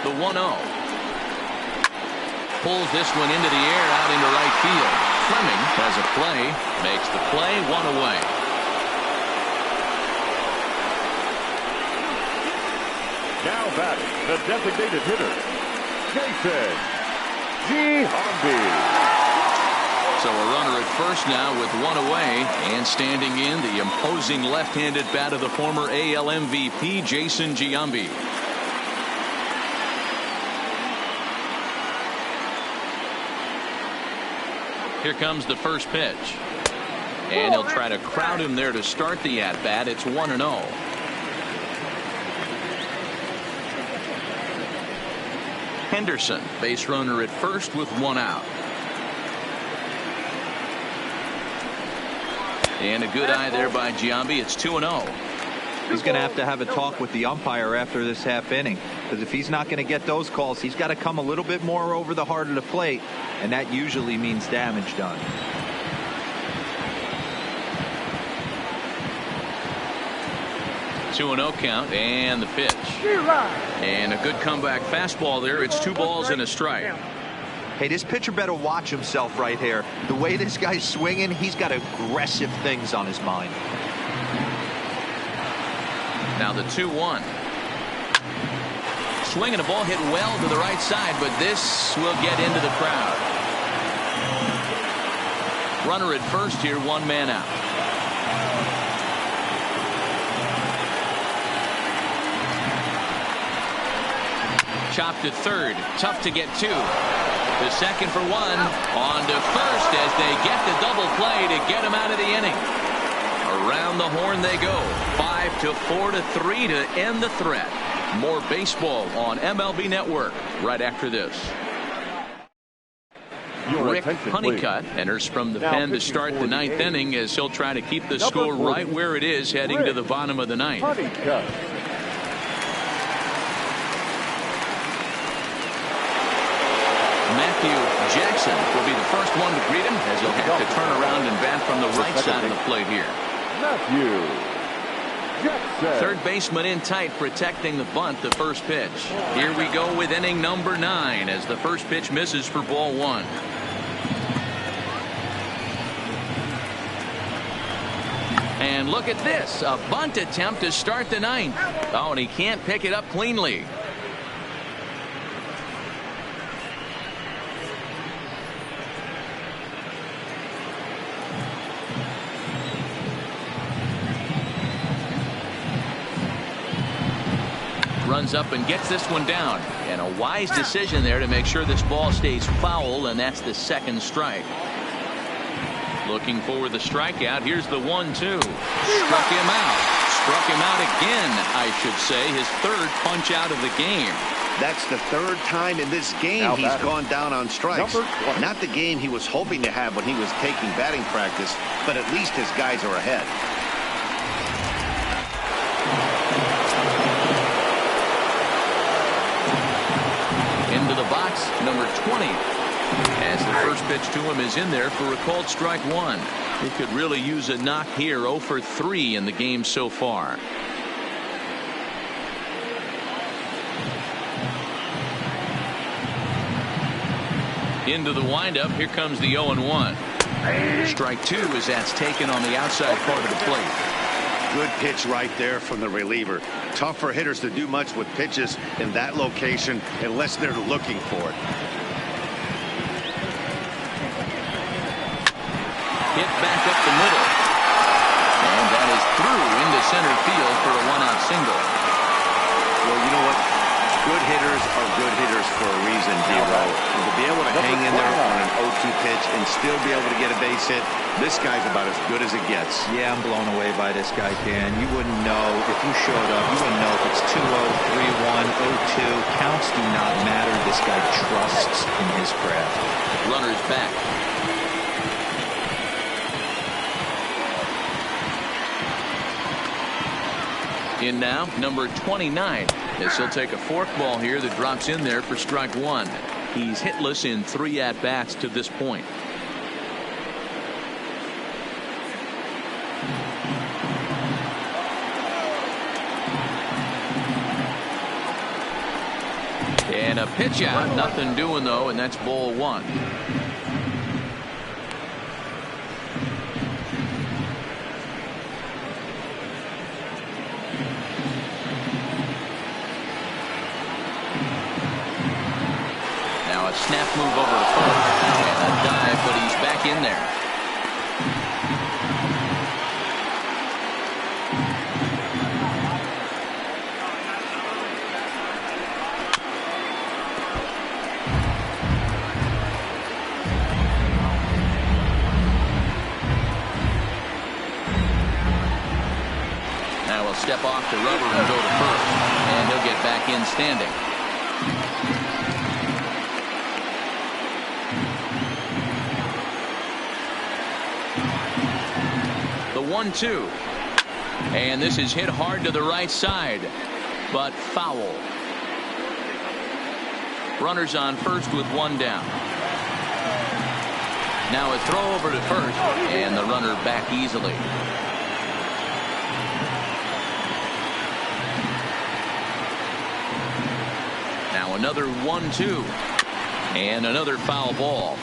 The 1-0. Pulls this one into the air out into right field. Fleming has a play. Makes the play. 1 away. Now batting, the designated hitter, Jec. So a runner at first now with 1 away, and standing in the imposing left-handed bat of the former AL MVP Jason Giambi. Here comes the first pitch, and he'll try to crowd him there to start the at-bat. It's 1-0. Henderson, base runner at first with 1 out. And a good eye there by Giambi. It's 2-0. He's going to have a talk with the umpire after this half inning, because if he's not going to get those calls, he's got to come a little bit more over the heart of the plate, and that usually means damage done. Two 2-0 count, and the pitch. And a good comeback fastball there. It's 2 balls and a strike. Hey, this pitcher better watch himself right here. The way this guy's swinging, he's got aggressive things on his mind. Now the 2-1. Swinging a ball hit well to the right side, but this will get into the crowd. Runner at first here, 1 man out. Chopped to third. Tough to get to. The second for 1. On to first as they get the double play to get him out of the inning. Around the horn they go. 5-4-3 to end the threat. More baseball on MLB Network right after this. Rick Honeycutt enters from the pen to start the 9th inning as he'll try to keep the score right where it is heading to the bottom of the 9th. Matthew Jackson will be the first one to greet him as he'll have to turn around and bat from the right side of the plate here. Matthew Jackson. Third baseman in tight, protecting the bunt. The first pitch. Here we go with inning number 9 as the first pitch misses for ball 1. And look at this, a bunt attempt to start the 9th. Oh, and he can't pick it up cleanly. Runs up and gets this one down, and a wise decision there to make sure this ball stays foul, and that's the second strike. Looking for the strikeout. Here's the 1-2. Struck him out. Struck him out again, I should say. His third punch out of the game. That's the 3rd time in this game he's gone down on strikes. Not the game he was hoping to have when he was taking batting practice, but at least his guys are ahead. Into the box, number 20. As the first pitch to him is in there for a called strike 1. He could really use a knock here. 0 for 3 in the game so far. Into the windup. Here comes the 0-1. Strike 2 as that's taken on the outside part of the plate. Good pitch right there from the reliever. Tough for hitters to do much with pitches in that location unless they're looking for it. Hit back up the middle. And that is through into center field for a 1-out single. Well, you know what? Good hitters are good hitters for a reason, D-Row. And to be able to hang in there on an 0-2 pitch and still be able to get a base hit, this guy's about as good as it gets. Yeah, I'm blown away by this guy, Dan. You wouldn't know if you showed up. You wouldn't know if it's 2-0, 3-1, 0-2. Counts do not matter. This guy trusts in his craft. Runner's back. In now, number 29. As he'll take a forkball here that drops in there for strike 1. He's hitless in 3 at-bats to this point. And a pitch out. Nothing doing, though, and that's ball one. Now a snap move over to first. And a dive, but he's back in there. Step off the rubber and go to first, and he'll get back in standing. The 1-2, and this is hit hard to the right side, but foul. Runners on first with one down. Now a throw over to first, and the runner back easily. Another 1-2 and another foul ball.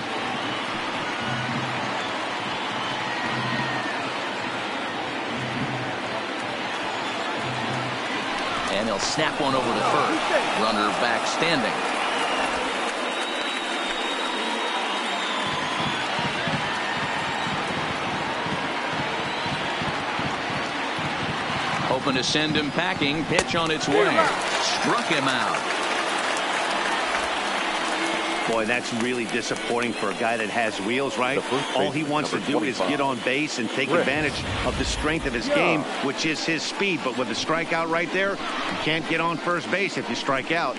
And he'll snap one over to first. Runner back standing. Hoping to send him packing. Pitch on its way. Struck him out. Boy, that's really disappointing for a guy that has wheels, right? All he wants to do is get on base and take advantage of the strength of his game, which is his speed. But with the strikeout right there, you can't get on first base if you strike out.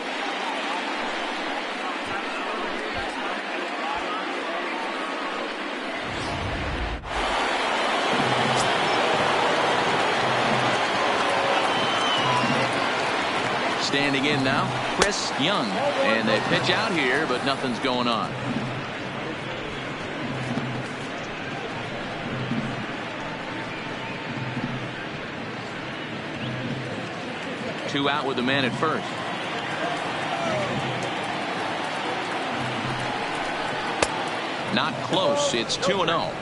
Standing in now, Chris Young, and they pitch out here, but nothing's going on. Two out with the man at first. Not close. It's 2-0.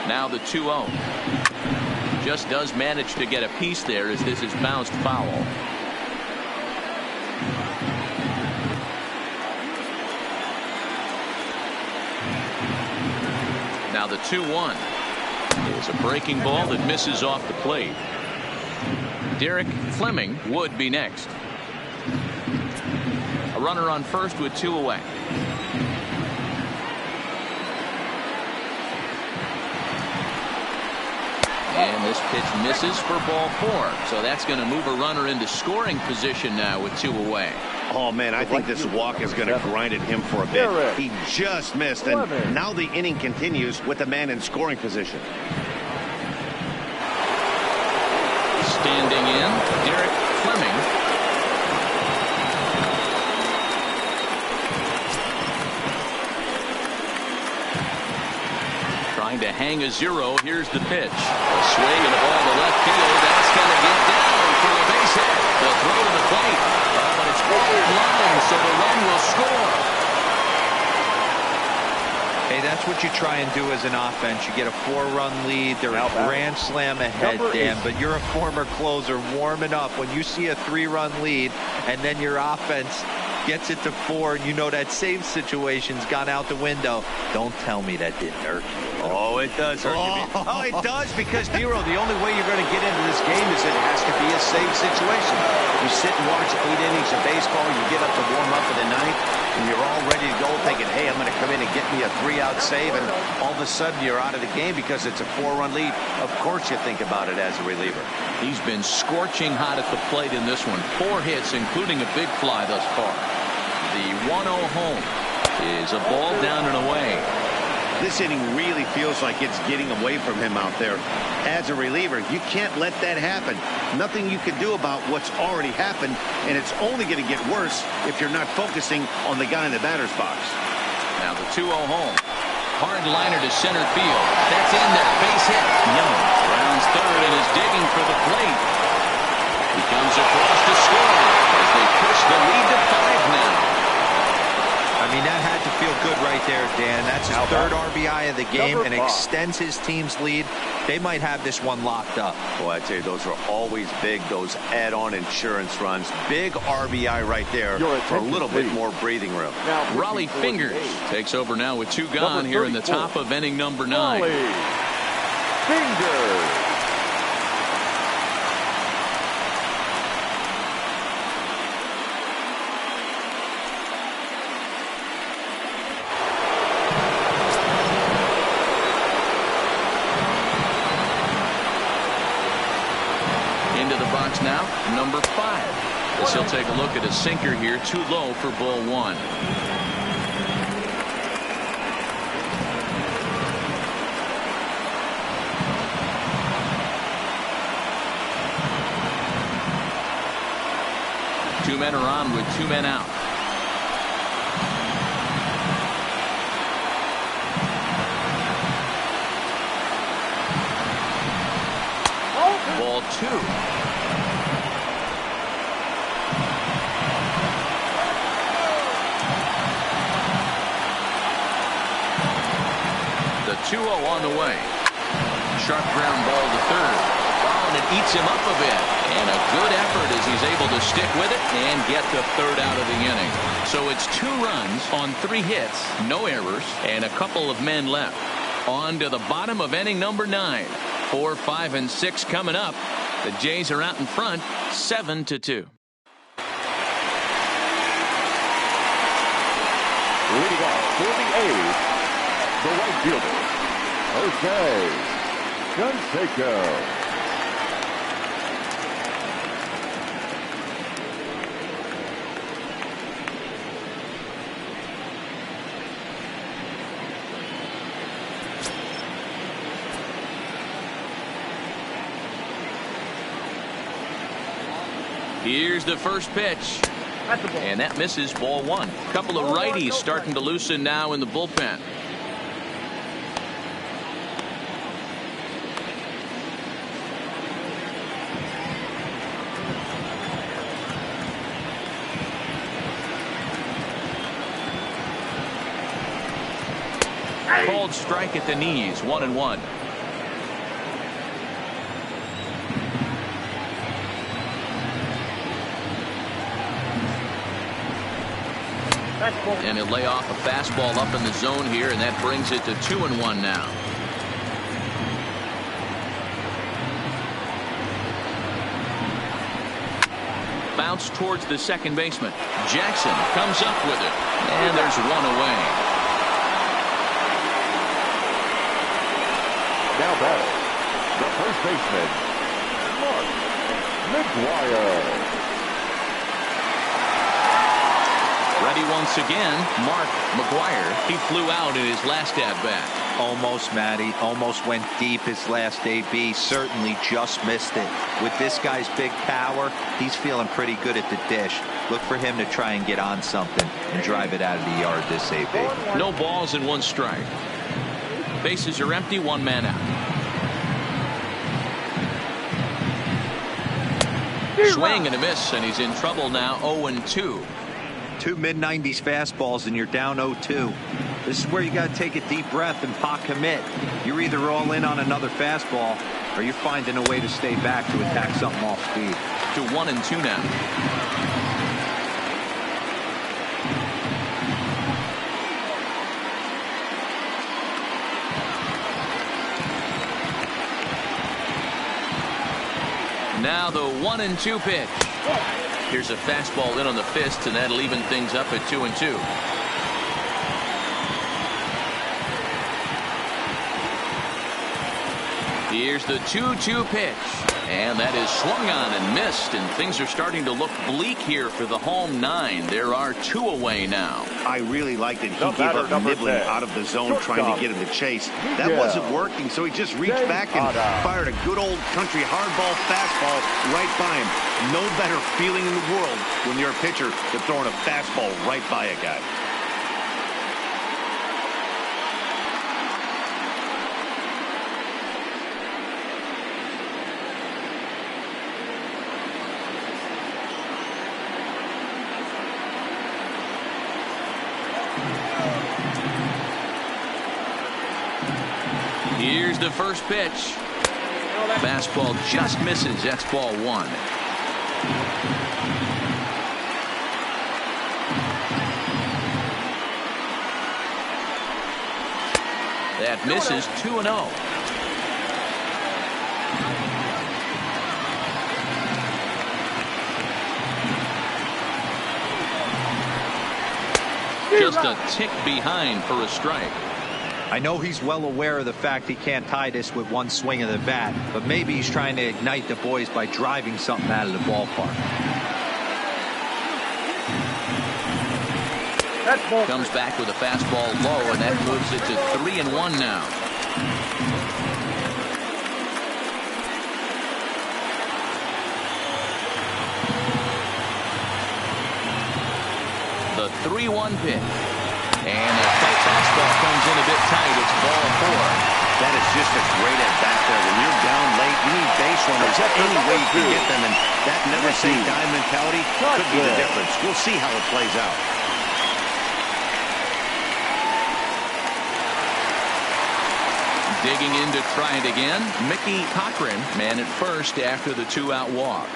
Now the 2-0. Just does manage to get a piece there as this is bounced foul. Now the 2-1 is a breaking ball that misses off the plate. Derek Fleming would be next. A runner on first with two away. And this pitch misses for ball four. So that's going to move a runner into scoring position now with two away. Oh, man, I think this walk is going to grind at him for a bit. He just missed, and now the inning continues with the man in scoring position. Standing in, Derek Fleming. Trying to hang a zero. Here's the pitch. A swing and a ball to left field. That's going to get down for a base hit. The throw to the plate. But it's forward line, so the run will score. Hey, that's what you try and do as an offense. You get a 4-run lead. They're a grand slam ahead, Dan, but you're a former closer warming up. When you see a 3-run lead and then your offense gets it to 4, and you know that save situation's gone out the window, don't tell me that didn't hurt you. Oh, it does hurt you. Oh, it does, because, Dero, the only way you're going to get into this game is it has to be a save situation. You sit and watch 8 innings of baseball, you get up to warm up for the ninth, and you're all ready to go thinking, hey, I'm going to come in and get me a 3-out save, and all of a sudden you're out of the game because it's a 4-run lead. Of course you think about it as a reliever. He's been scorching hot at the plate in this one. 4 hits, including a big fly thus far. The 1-0 home is a ball down and away. This inning really feels like it's getting away from him out there. As a reliever, you can't let that happen. Nothing you can do about what's already happened, and it's only going to get worse if you're not focusing on the guy in the batter's box. Now the 2-0 home. Hard liner to center field. That's in there. Base hit. Young rounds third and is digging for the plate. He comes across to score as they push the lead to 5 now. I mean, that had to feel good right there, Dan. That's his third RBI of the game and extends his team's lead. They might have this one locked up. Boy, I tell you, those are always big, those add-on insurance runs. Big RBI right there for a little bit more breathing room. Raleigh Fingers takes over now with 2 gone here in the top of inning number 9. Fingers. Now, number 5. As he'll take a look at a sinker here, too low for ball 1. Two men are on with 2 men out. Ball 2. The 2-0 on the way. Sharp ground ball to third. Oh, and it eats him up a bit. And a good effort as he's able to stick with it and get the third out of the inning. So it's 2 runs on 3 hits, no errors, and a couple of men left. On to the bottom of inning number 9. 4, 5, and 6 coming up. The Jays are out in front, 7-2. Leading off for the A's, the right fielder, Jose Canseco. Here's the first pitch. And that misses, ball 1. A couple of righties starting to loosen now in the bullpen. Called strike at the knees, 1-1. And he'll lay off a fastball up in the zone here, and that brings it to 2-1 now. Bounce towards the second baseman. Jackson comes up with it, and there's 1 away. Now batting, the first baseman, Mark McGuire. Ready once again, Mark McGuire. He flew out in his last at-bat. Almost, Matty. Almost went deep his last AB. Certainly just missed it. With this guy's big power, he's feeling pretty good at the dish. Look for him to try and get on something and drive it out of the yard this AB. No balls and 1 strike. Bases are empty, 1 man out. Swing and a miss, and he's in trouble now, 0-2. 2 mid-90s fastballs and you're down 0-2. This is where you got to take a deep breath and pot commit. You're either all in on another fastball or you're finding a way to stay back to attack something off speed. To 1-2 now. Now the 1-2 pitch. Here's a fastball in on the fist, and that'll even things up at 2-2. Here's the 2-2 pitch. And that is swung on and missed, and things are starting to look bleak here for the home 9. There are 2 away now. I really liked it. He gave up nibbling out of the zone, trying to get him to chase. That wasn't working, so he just reached back and fired a good old country hardball fastball right by him. No better feeling in the world when you're a pitcher than throwing a fastball right by a guy. Here's the first pitch. Fastball just misses. That's ball 1. That misses. 2-0. Just a tick behind for a strike. I know he's well aware of the fact he can't tie this with one swing of the bat, but maybe he's trying to ignite the boys by driving something out of the ballpark. Comes back with a fastball low, and that moves it to 3-1 now. The 3-1 pitch. And that fastball comes in a bit tight. It's ball 4. That is just a great at-bat there. When you're down late, you need base runners any way you can get them, and that never-say-die mentality could be the difference. We'll see how it plays out. Digging in to try it again, Mickey Cochran, man at first after the 2-out walk.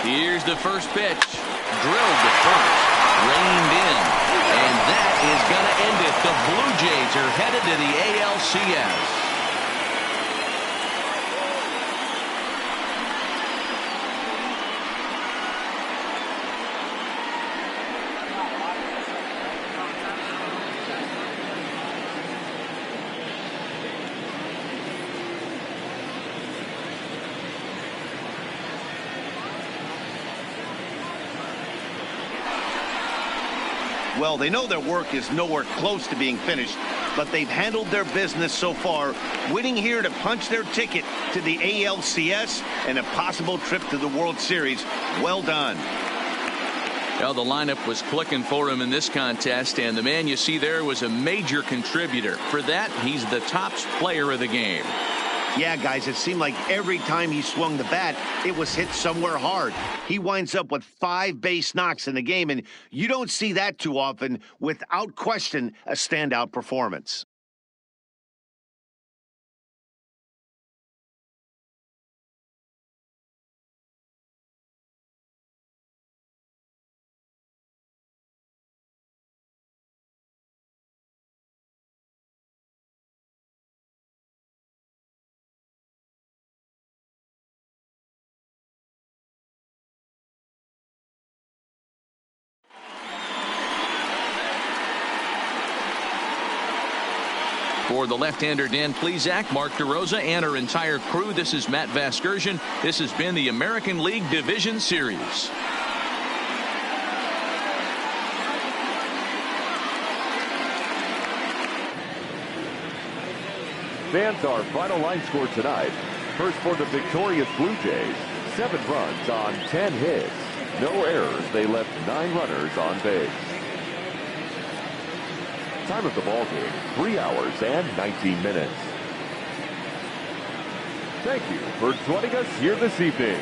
Here's the first pitch. Drilled to first. Reined in. And that is going to end it. The Blue Jays are headed to the ALCS. Well, they know their work is nowhere close to being finished, but they've handled their business so far, winning here to punch their ticket to the ALCS and a possible trip to the World Series. Well done. Well, the lineup was clicking for him in this contest, and the man you see there was a major contributor. For that, he's the top player of the game. Yeah, guys, it seemed like every time he swung the bat, it was hit somewhere hard. He winds up with 5 base knocks in the game, and you don't see that too often. Without question, a standout performance. For the left-hander Dan Plesac, Mark DeRosa, and our entire crew, this is Matt Vasgersian. This has been the American League Division Series. Fans, our final line score tonight. First for the victorious Blue Jays, 7 runs on 10 hits. No errors. They left 9 runners on base. Time of the ball game, 3 hours and 19 minutes. Thank you for joining us here this evening.